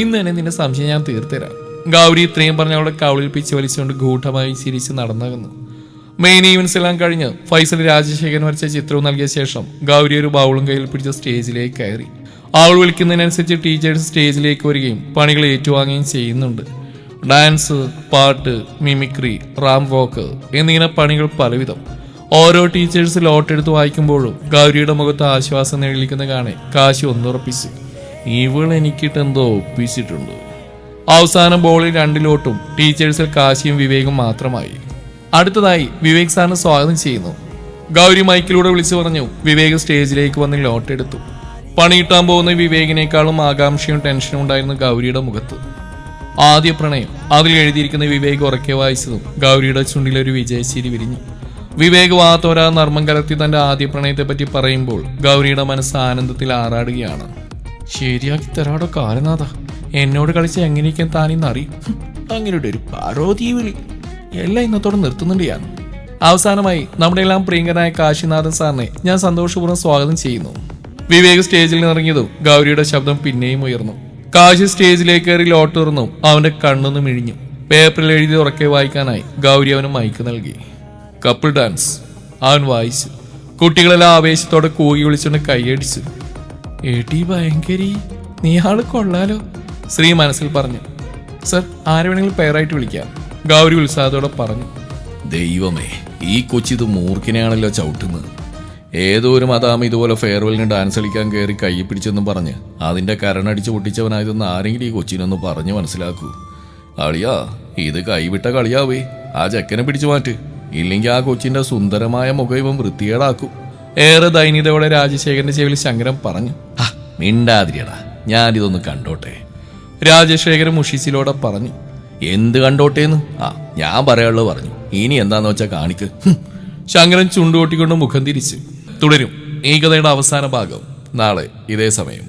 ഇന്ന് തന്നെ നിന്റെ സംശയം ഞാൻ തീർത്തരാം. ഗൗരി ഇത്രയും പറഞ്ഞ അവളെ കൗളിൽ പിച്ച് വലിച്ചുകൊണ്ട് ഗൂഢമായി ചിരിച്ച് നടന്നകന്നു. മെയിൻ ഈവൻസ് എല്ലാം കഴിഞ്ഞ് ഫൈസൽ രാജശേഖരൻ വരച്ച ചിത്രവും നൽകിയ ശേഷം ഗൗരി ഒരു ബൗളും കയ്യിൽ പിടിച്ച സ്റ്റേജിലേക്ക് കയറി. അവൾ വിളിക്കുന്നതിനനുസരിച്ച് ടീച്ചേഴ്സ് സ്റ്റേജിലേക്ക് വരികയും പണികൾ ഏറ്റുവാങ്ങുകയും ചെയ്യുന്നുണ്ട്. ഡാൻസ്, പാട്ട്, മിമിക്രി, റാം വോക്ക് എന്നിങ്ങനെ പണികൾ പലവിധം. ഓരോ ടീച്ചേഴ്സ് ലോട്ടെടുത്ത് വായിക്കുമ്പോഴും ഗൗരിയുടെ മുഖത്ത് ആശ്വാസം നേടിയിരിക്കുന്ന കാണെ കാശി ഒന്നുറപ്പിച്ചു. ഇവൾ എനിക്കിട്ടെന്തോ ഒപ്പിച്ചിട്ടുണ്ട്. അവസാനം ബോളിൽ 2 ലോട്ടും ടീച്ചേഴ്സിൽ കാശിയും വിവേകും മാത്രമായി. അടുത്തതായി വിവേക് സാറിന് സ്വാഗതം ചെയ്യുന്നു. ഗൗരി മൈക്കിലൂടെ വിളിച്ചു പറഞ്ഞു. വിവേക് സ്റ്റേജിലേക്ക് വന്ന് ലോട്ടെടുത്തു. പണിയിട്ടാൻ പോകുന്ന വിവേകിനേക്കാളും ആകാംക്ഷയും ടെൻഷനും ഉണ്ടായിരുന്നു ഗൗരിയുടെ മുഖത്ത്. ആദ്യ പ്രണയം, അതിൽ എഴുതിയിരിക്കുന്ന വിവേക് ഉറക്കെ വായിച്ചതും ഗൗരിയുടെ ചുണ്ടിലൊരു വിജയശ്ശേരി വിരിഞ്ഞു. വിവേക് വാത്തോരാ നർമ്മം കലർത്തി തന്റെ ആദ്യ പ്രണയത്തെ പറ്റി പറയുമ്പോൾ ഗൗരിയുടെ മനസ്സ് ആനന്ദത്തിൽ ആറാടുകയാണ്. ശരിയാക്കി തരാടോ കാലനാഥ, എന്നോട് കളിച്ച് എങ്ങനെയൊക്കെയാൻ താനിന്നറിയും. അങ്ങനെ ഒരു പാർവതി വിളി എല്ലാം ഇന്നത്തോടെ നിർത്തുന്നുണ്ട് ഞാൻ. അവസാനമായി നമ്മുടെ എല്ലാം പ്രിയങ്കനായ കാശിനാഥൻ സാറിനെ ഞാൻ സന്തോഷപൂർവ്വം സ്വാഗതം ചെയ്യുന്നു. വിവേക് സ്റ്റേജിൽ നിന്നിറങ്ങിയതും ഗൗരിയുടെ ശബ്ദം പിന്നെയും ഉയർന്നു. കാശി സ്റ്റേജിലേക്ക് കയറി ലോട്ട് തുറന്നു. അവന്റെ കണ്ണൊന്നും മിഴിഞ്ഞു. പേപ്പറിൽ എഴുതി ഉറക്കെ വായിക്കാനായി ഗൗരി അവന് മൈക്ക് നൽകി. കപ്പിൾ ഡാൻസ് അവൻ വായിച്ചു. കുട്ടികളെല്ലാം ആവേശത്തോടെ കൂകി വിളിച്ചുകൊണ്ട് കൈയടിച്ചു. എടി ഭയങ്കരി, നീ ആള് കൊള്ളാലോ, ശ്രീ മനസ്സിൽ പറഞ്ഞു. സർ, ആരെ വേണമെങ്കിലും പെയറായിട്ട് വിളിക്കാം, ഗൗരി ഉത്സാഹത്തോടെ പറഞ്ഞു. ദൈവമേ, ഈ കൊച്ചിത് മൂർഖിനെയാണല്ലോ ചവിട്ടുന്നത്. ഏതോ ഒരു മതാമ ഇതുപോലെ ഫെയർവെല്ലിന് ഡാൻസ് കളിക്കാൻ കയറി കൈ പിടിച്ചെന്നും പറഞ്ഞ് അതിന്റെ കരണടിച്ച് പൊട്ടിച്ചവനായതെന്ന് ആരെങ്കിലും ഈ കൊച്ചിനൊന്ന് പറഞ്ഞ് മനസ്സിലാക്കൂ. അളിയാ, ഇത് കൈവിട്ട കളിയാവേ. ആ ചെക്കനെ പിടിച്ചു മാറ്റ്, ഇല്ലെങ്കിൽ ആ കൊച്ചിന്റെ സുന്ദരമായ മുഖം ഇവൻ വൃത്തികേടാക്കും. ഏറെ ദൈന്യതയോടെ രാജശേഖരന്റെ ചെവിയിൽ ശങ്കരൻ പറഞ്ഞു. മിണ്ടാതിരിയടാ, ഞാനിതൊന്ന് കണ്ടോട്ടെ. രാജശേഖരൻ മുഷിച്ചിലോടെ പറഞ്ഞു. എന്ത് കണ്ടോട്ടേന്ന്? ഞാൻ പറയാനുള്ളത് പറഞ്ഞു, ഇനി എന്താന്ന് വെച്ചാ കാണിക്ക്. ശങ്കരൻ ചുണ്ടുകൊട്ടിക്കൊണ്ട് മുഖം തിരിച്ചു. തുടരും ഈ കഥയുടെ അവസാന ഭാഗം നാളെ ഇതേ സമയം.